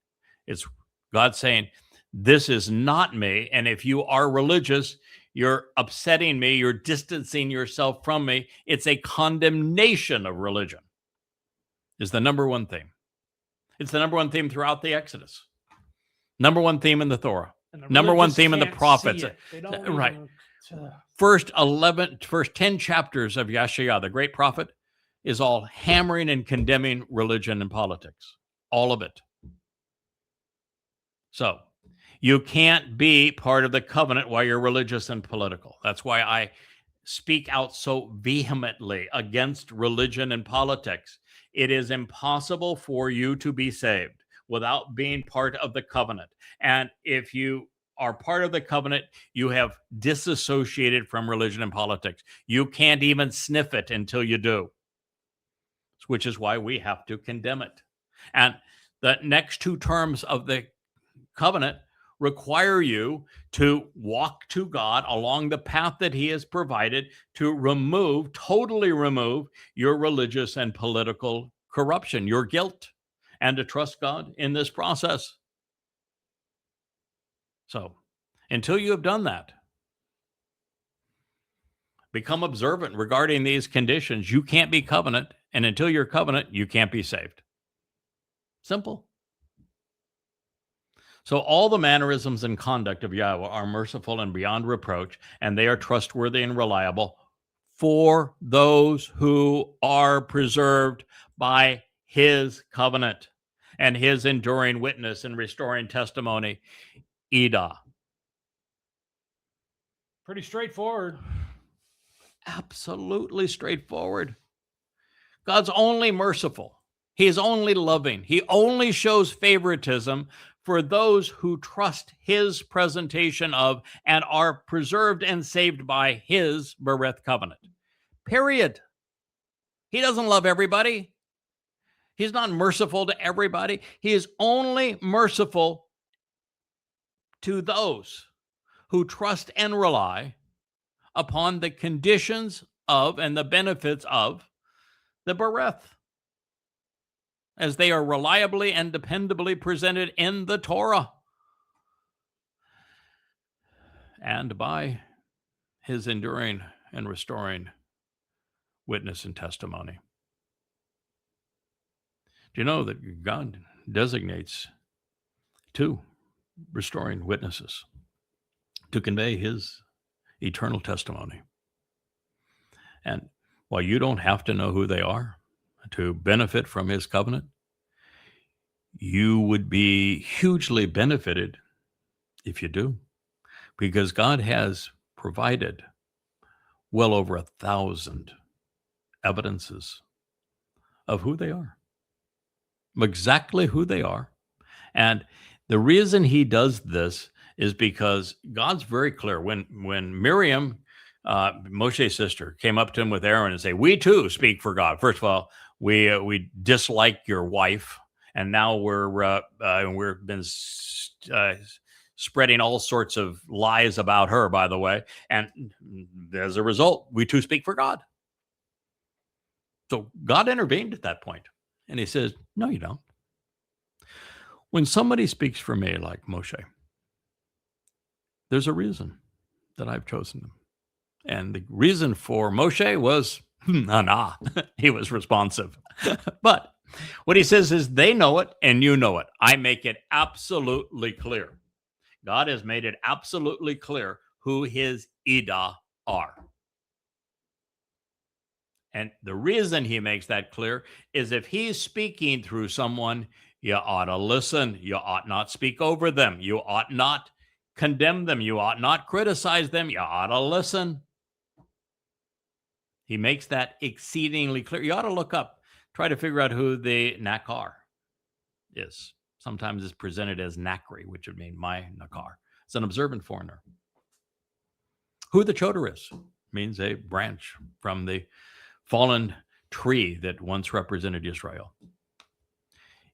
It's God saying, this is not me. And if you are religious, you're upsetting me, you're distancing yourself from me. It's a condemnation of religion, is the number one theme. It's the number one theme throughout the Exodus. Number one theme in the Torah. Number one theme in the prophets. Right. First 10 chapters of Yahowah, the great prophet, is all hammering and condemning religion and politics. All of it. So you can't be part of the covenant while you're religious and political. That's why I speak out so vehemently against religion and politics. It is impossible for you to be saved without being part of the covenant. And if you are part of the covenant, you have disassociated from religion and politics. You can't even sniff it until you do, which is why we have to condemn it. And the next 2 terms of the covenant require you to walk to God along the path that he has provided, to totally remove your religious and political corruption, your guilt, and to trust God in this process. So, until you have done that, become observant regarding these conditions. You can't be covenant, and until you're covenant, you can't be saved. Simple. So all the mannerisms and conduct of Yahowah are merciful and beyond reproach, and they are trustworthy and reliable for those who are preserved by his covenant and his enduring witness and restoring testimony, Edah. Pretty straightforward. Absolutely straightforward. God's only merciful. He is only loving. He only shows favoritism for those who trust his presentation of and are preserved and saved by his Bereth covenant. Period. He doesn't love everybody. He's not merciful to everybody. He is only merciful to those who trust and rely upon the conditions of and the benefits of the Bereth, as they are reliably and dependably presented in the Torah and by his enduring and restoring witness and testimony. Do you know that God designates 2 restoring witnesses to convey his eternal testimony? And while you don't have to know who they are to benefit from his covenant, you would be hugely benefited if you do, because God has provided well over 1,000 evidences of who they are, exactly who they are. And the reason he does this is because God's very clear. When Miriam, Moshe's sister, came up to him with Aaron and say, we too speak for God. First of all, we dislike your wife, and now we've been spreading all sorts of lies about her, by the way. And as a result, we too speak for God. So God intervened at that point, and he says, no, you don't. When somebody speaks for me like Moshe, there's a reason that I've chosen them. And the reason for Moshe was, nah, he was responsive. But what he says is they know it and you know it. I make it absolutely clear. God has made it absolutely clear who his Ida are. And the reason he makes that clear is if he's speaking through someone, you ought to listen. You ought not speak over them. You ought not condemn them. You ought not criticize them. You ought to listen. He makes that exceedingly clear. You ought to look up, try to figure out who the Nakar is. Sometimes it's presented as Nakri, which would mean my Nakar. It's an observant foreigner. Who the Towrah is means a branch from the fallen tree that once represented Israel.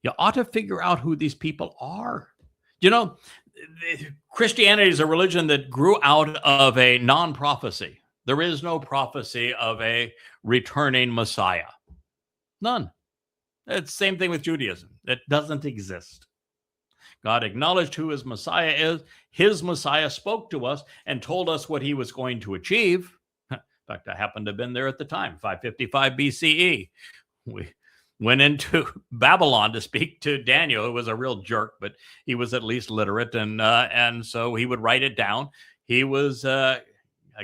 You ought to figure out who these people are. You know, Christianity is a religion that grew out of a non-prophecy. There is no prophecy of a returning Messiah. None. It's the same thing with Judaism. It doesn't exist. God acknowledged who his Messiah is. His Messiah spoke to us and told us what he was going to achieve. In fact, I happened to have been there at the time, 555 BCE. We went into Babylon to speak to Daniel, who was a real jerk, but he was at least literate, and so he would write it down. He was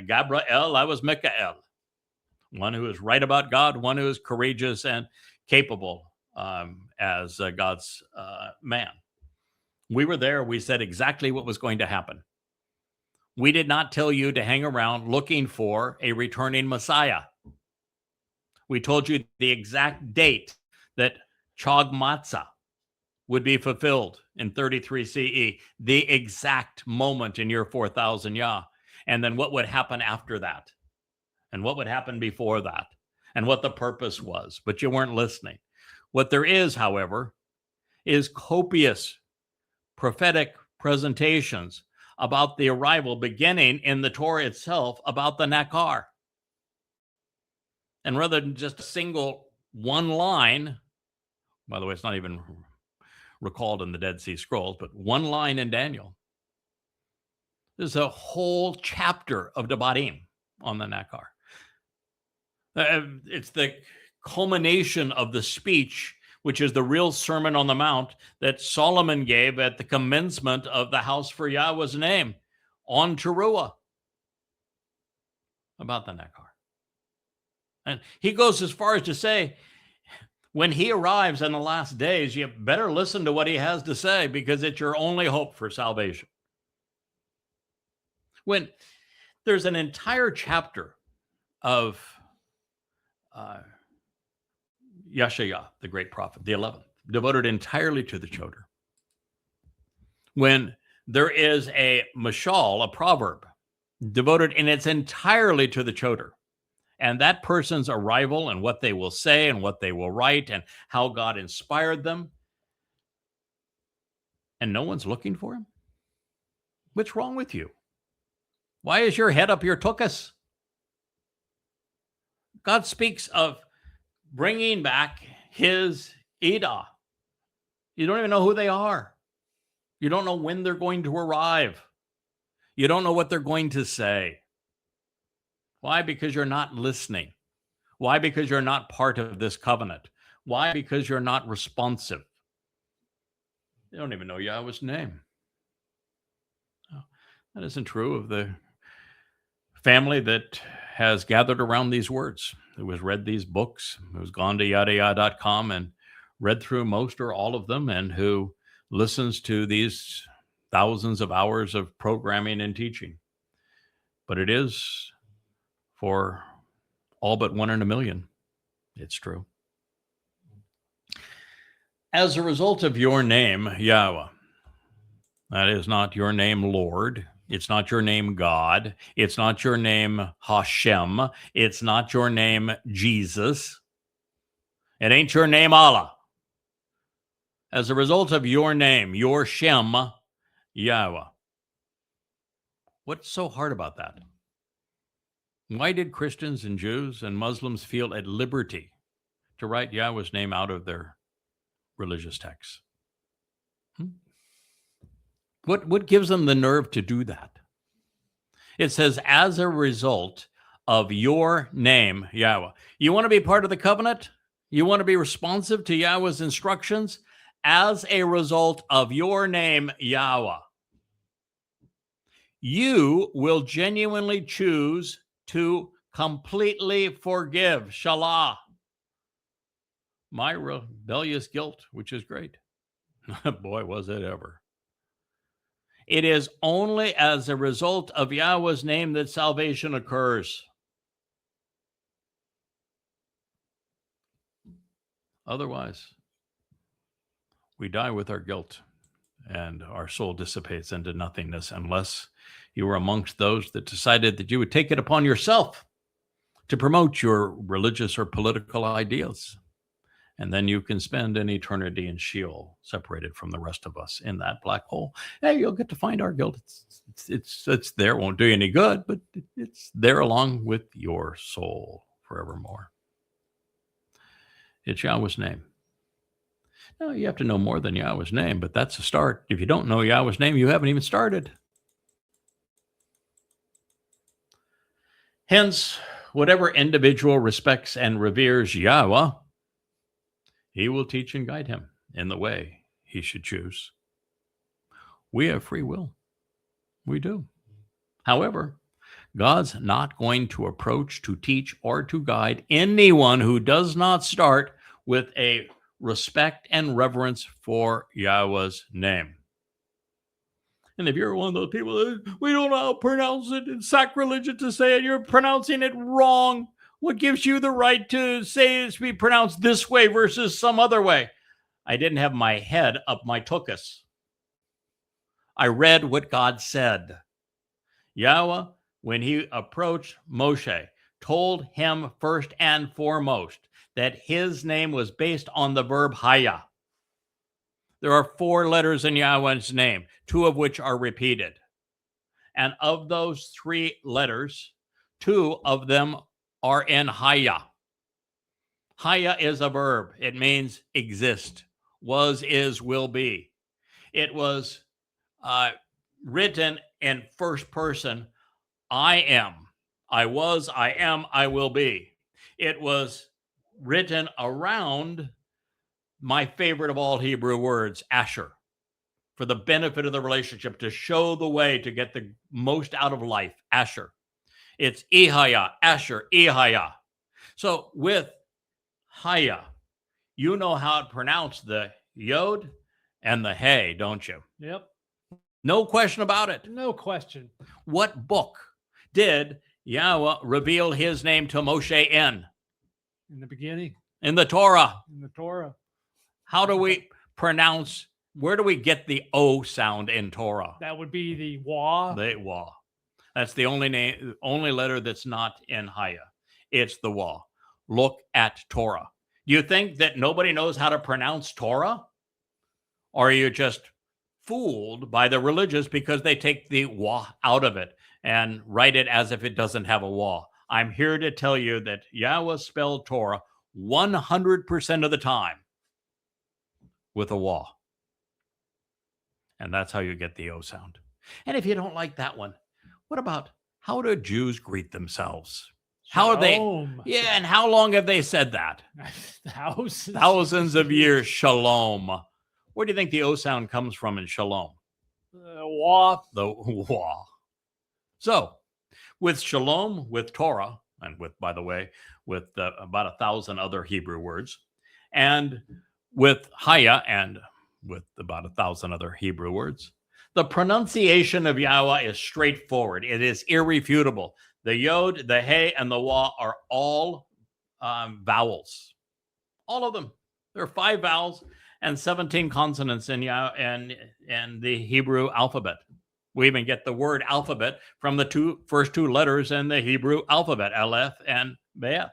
Gabriel, I was Michael, one who is right about God, one who is courageous and capable as God's man. We were there. We said exactly what was going to happen. We did not tell you to hang around looking for a returning Messiah. We told you the exact date that Chag Matzah would be fulfilled in 33 CE, the exact moment in year 4000 Yah, and then what would happen after that, and what would happen before that, and what the purpose was, but you weren't listening. What there is, however, is copious prophetic presentations about the arrival beginning in the Torah itself about the Nakar. And rather than just a single one line, by the way, it's not even recalled in the Dead Sea Scrolls, but one line in Daniel. There's a whole chapter of Verbatim on the Nakar. It's the culmination of the speech, which is the real Sermon on the Mount that Solomon gave at the commencement of the house for Yahweh's name on Towrah about the Nakar. And he goes as far as to say, when he arrives in the last days, you better listen to what he has to say because it's your only hope for salvation. When there's an entire chapter of Yeshayah, the great prophet, the 11th, devoted entirely to the Towrah. When there is a mashal, a proverb, devoted in its entirely to the Towrah, and that person's arrival and what they will say and what they will write and how God inspired them, and no one's looking for him? What's wrong with you? Why is your head up your tuchus? God speaks of bringing back his Ida. You don't even know who they are. You don't know when they're going to arrive. You don't know what they're going to say. Why? Because you're not listening. Why? Because you're not part of this covenant. Why? Because you're not responsive. You don't even know Yahweh's name. That isn't true of the family that has gathered around these words, who has read these books, who's gone to Yahowah.com and read through most or all of them, and who listens to these thousands of hours of programming and teaching. But it is for all but 1 in a million. It's true. As a result of your name, Yahweh, that is not your name, Lord. It's not your name, God. It's not your name, Hashem. It's not your name, Jesus. It ain't your name, Allah. As a result of your name, your Shem, Yahweh. What's so hard about that? Why did Christians and Jews and Muslims feel at liberty to write Yahweh's name out of their religious texts? What gives them the nerve to do that? It says, as a result of your name, Yahweh. You want to be part of the covenant? You want to be responsive to Yahweh's instructions? As a result of your name, Yahweh, you will genuinely choose to completely forgive, Shalah, my rebellious guilt, which is great. Boy, was it ever. It is only as a result of Yahweh's name that salvation occurs. Otherwise, we die with our guilt and our soul dissipates into nothingness unless you were amongst those that decided that you would take it upon yourself to promote your religious or political ideas. And then you can spend an eternity in Sheol, separated from the rest of us in that black hole. Hey, you'll get to find our guilt. It's there. It won't do you any good, but it's there along with your soul forevermore. It's Yahweh's name. Now, you have to know more than Yahweh's name, but that's a start. If you don't know Yahweh's name, you haven't even started. Hence, whatever individual respects and reveres Yahweh, he will teach and guide him in the way he should choose. We have free will. We do. However, God's not going to approach, to teach, or to guide anyone who does not start with a respect and reverence for Yahweh's name. And if you're one of those people that we don't know how to pronounce it, it's sacrilegious to say it, you're pronouncing it wrong. What gives you the right to say it's be pronounced this way versus some other way? I didn't have my head up my tuchus. I read what God said. Yahweh, when he approached Moshe, told him first and foremost that his name was based on the verb haya. There are 4 letters in Yahweh's name, 2 of which are repeated. And of those 3 letters, 2 of them are in haya. Haya is a verb. It means exist, was, is, will be. It was written in first person. I am, I was, I am, I will be. It was written around my favorite of all Hebrew words, Asher, for the benefit of the relationship, to show the way to get the most out of life, Asher. It's Ehaya, Asher, Ehaya. So with Haya, you know how to pronounce the Yod and the Hey, don't you? Yep. No question about it. No question. What book did Yahweh reveal his name to Moshe in? In the beginning. In the Torah. In the Torah. How do we pronounce, where do we get the O sound in Torah? That would be the Wah. The Wah. That's the only letter that's not in Haya. It's the Wah. Look at Torah. Do you think that nobody knows how to pronounce Torah? Or are you just fooled by the religious because they take the Wah out of it and write it as if it doesn't have a Wah? I'm here to tell you that Yahweh spelled Torah 100% of the time with a Wah. And that's how you get the O sound. And if you don't like that one, what about how do Jews greet themselves? How are they? Yeah, and how long have they said that? Thousands of years. Shalom. Where do you think the O sound comes from in shalom? Wah. The Wah. So, with shalom, with Torah, and with, by the way, with about 1,000 other Hebrew words, and with Haya, and with about 1,000 other Hebrew words, the pronunciation of Yahweh is straightforward. It is irrefutable. The Yod, the He, and the Wah are all vowels. All of them. There are 5 vowels and 17 consonants in the Hebrew alphabet. We even get the word alphabet from the first two letters in the Hebrew alphabet, Aleph and Be'eth.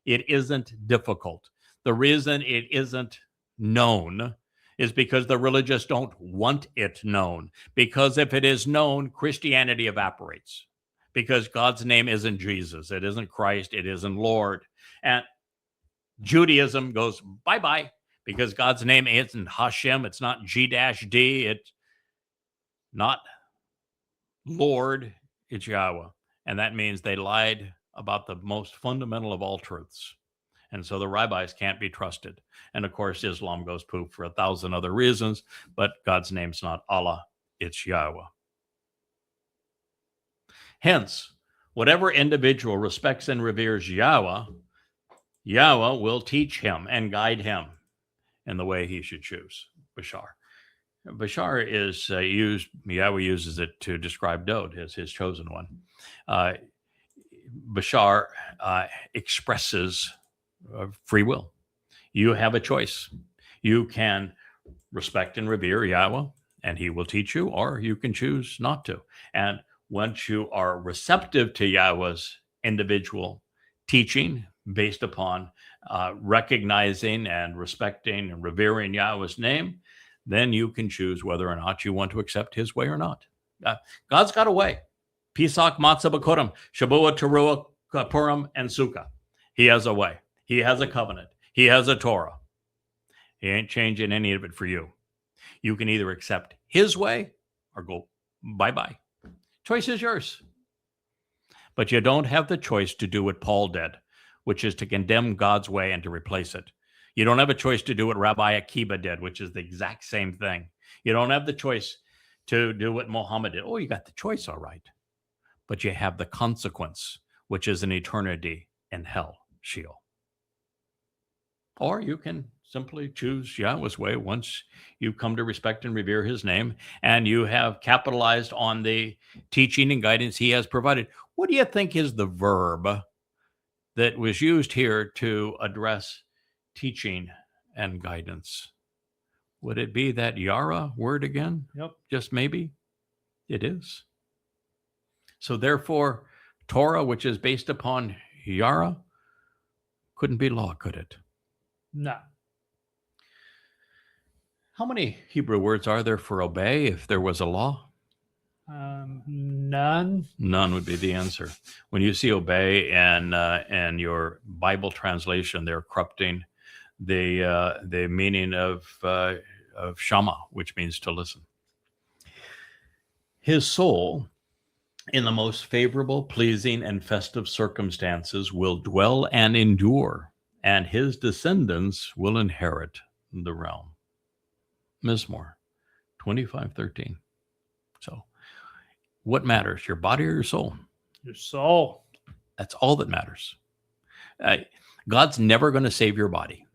It isn't difficult. The reason it isn't known is because the religious don't want it known. Because if it is known, Christianity evaporates. Because God's name isn't Jesus. It isn't Christ. It isn't Lord. And Judaism goes bye-bye because God's name isn't Hashem. It's not G-D. It's not Lord. It's Yahweh. And that means they lied about the most fundamental of all truths. And so the rabbis can't be trusted. And of course, Islam goes poop for 1,000 other reasons, but God's name's not Allah, it's Yahowah. Hence, whatever individual respects and reveres Yahowah, Yahowah will teach him and guide him in the way he should choose. Basar. Basar is Yahowah uses it to describe Dowd as his chosen one. Basar expresses free will. You have a choice. You can respect and revere Yahowah, and he will teach you, or you can choose not to. And once you are receptive to Yahowah's individual teaching based upon recognizing and respecting and revering Yahowah's name, then you can choose whether or not you want to accept his way or not. God's got a way. Pesach, Matzah, B'Kurim, Shabuah, Towrah, Purim, and Sukkah. He has a way. He has a covenant. He has a Torah. He ain't changing any of it for you. You can either accept his way or go bye-bye. Choice is yours. But you don't have the choice to do what Paul did, which is to condemn God's way and to replace it. You don't have a choice to do what Rabbi Akiba did, which is the exact same thing. You don't have the choice to do what Muhammad did. Oh, you got the choice, all right. But you have the consequence, which is an eternity in hell, Sheol. Or you can simply choose Yahowah's way once you come to respect and revere his name, and you have capitalized on the teaching and guidance he has provided. What do you think is the verb that was used here to address teaching and guidance? Would it be that Yara word again? Yep. Just maybe? It is. So therefore, Torah, which is based upon Yara, couldn't be law, could it? No. How many Hebrew words are there for obey if there was a law? None. None would be the answer. When you see obey and your Bible translation, they're corrupting the meaning of Shama, which means to listen. His soul, in the most favorable, pleasing, and festive circumstances, will dwell and endure, and his descendants will inherit the realm. Mizmowr 25:13. So, what matters, your body or your soul? Your soul. That's all that matters. God's never going to save your body.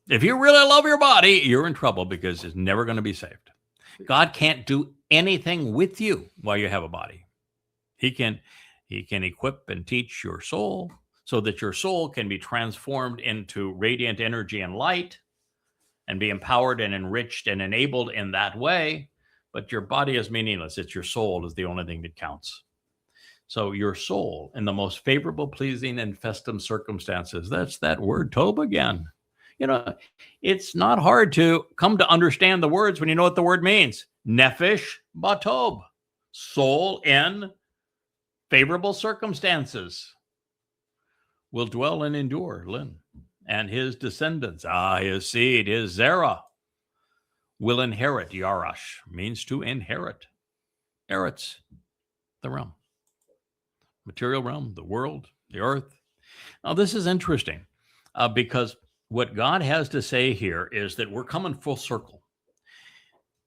If you really love your body, you're in trouble because it's never going to be saved. God can't do anything with you while you have a body. He can equip and teach your soul so that your soul can be transformed into radiant energy and light and be empowered and enriched and enabled in that way. But your body is meaningless. It's your soul is the only thing that counts. So your soul, in the most favorable, pleasing, and festive circumstances, that's that word Tob again. You know, it's not hard to come to understand the words when you know what the word means. Nefesh batob, soul in favorable circumstances, will dwell and endure, Lynn. And his descendants, his seed, his zera, will inherit. Yarash means to inherit. Eretz, the realm. Material realm, the world, the earth. Now, this is interesting because what God has to say here is that we're coming full circle.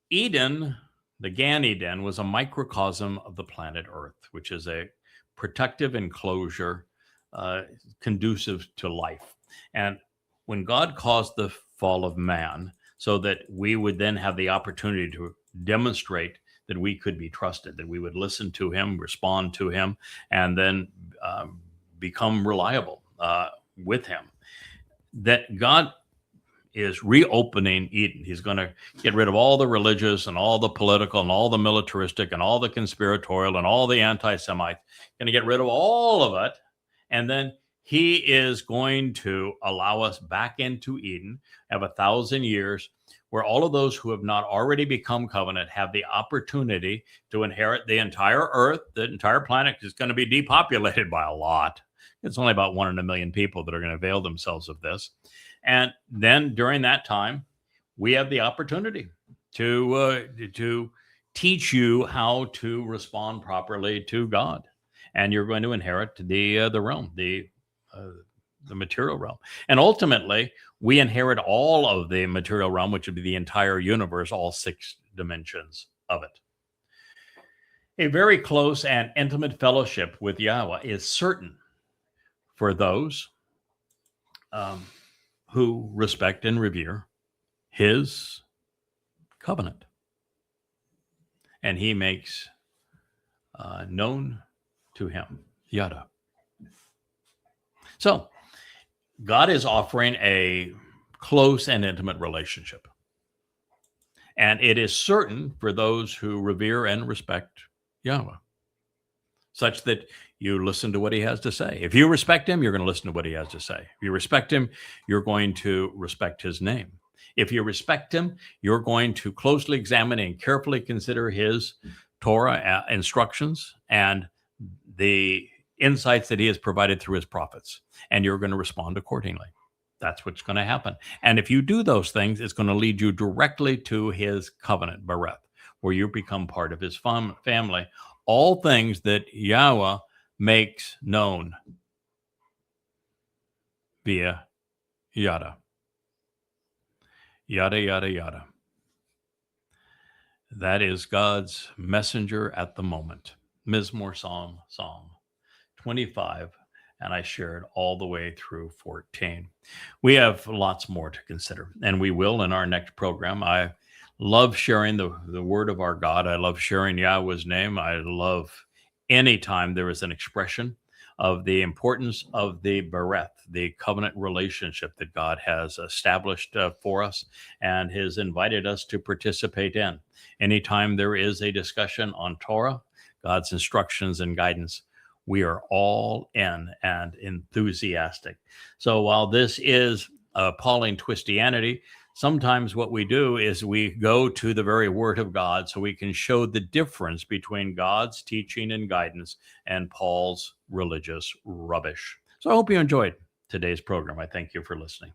Eden, the Gan Eden, was a microcosm of the planet Earth, which is a protective enclosure conducive to life. And when God caused the fall of man, so that we would then have the opportunity to demonstrate that we could be trusted, that we would listen to him, respond to him, and then become reliable with him, that God is reopening Eden. He's going to get rid of all the religious and all the political and all the militaristic and all the conspiratorial and all the anti-Semites. Going to get rid of all of it. And then he is going to allow us back into Eden, have 1,000 years where all of those who have not already become covenant have the opportunity to inherit the entire earth. The entire planet is going to be depopulated by a lot. It's only about 1 in a million people that are going to avail themselves of this. And then during that time, we have the opportunity to teach you how to respond properly to God. and you're going to inherit the realm, the material realm. And ultimately, we inherit all of the material realm, which would be the entire universe, all 6 dimensions of it. A very close and intimate fellowship with Yahowah is certain for those who respect and revere his covenant. And he makes known to him Yada. So God is offering a close and intimate relationship. And it is certain for those who revere and respect Yahowah, such that you listen to what he has to say. If you respect him, you're going to listen to what he has to say. If you respect him, you're going to respect his name. If you respect him, you're going to closely examine and carefully consider his Towrah instructions and the insights that he has provided through his prophets, and you're going to respond accordingly. That's what's going to happen. And if you do those things, it's going to lead you directly to his covenant, Bereth, where you become part of his family. All things that Yahowah makes known via Yada. Yada, yada, yada. That is God's messenger at the moment. Mizmowr Psalm 25, and I shared all the way through 14. We have lots more to consider, and we will in our next program. I love sharing the word of our God. I love sharing Yahweh's name. I love anytime there is an expression of the importance of the Bereth, the covenant relationship that God has established for us and has invited us to participate in. Anytime there is a discussion on Towrah, God's instructions and guidance, we are all in and enthusiastic. So while this is Appalling Twistianity, sometimes what we do is we go to the very word of God so we can show the difference between God's teaching and guidance and Paul's religious rubbish. So I hope you enjoyed today's program. I thank you for listening.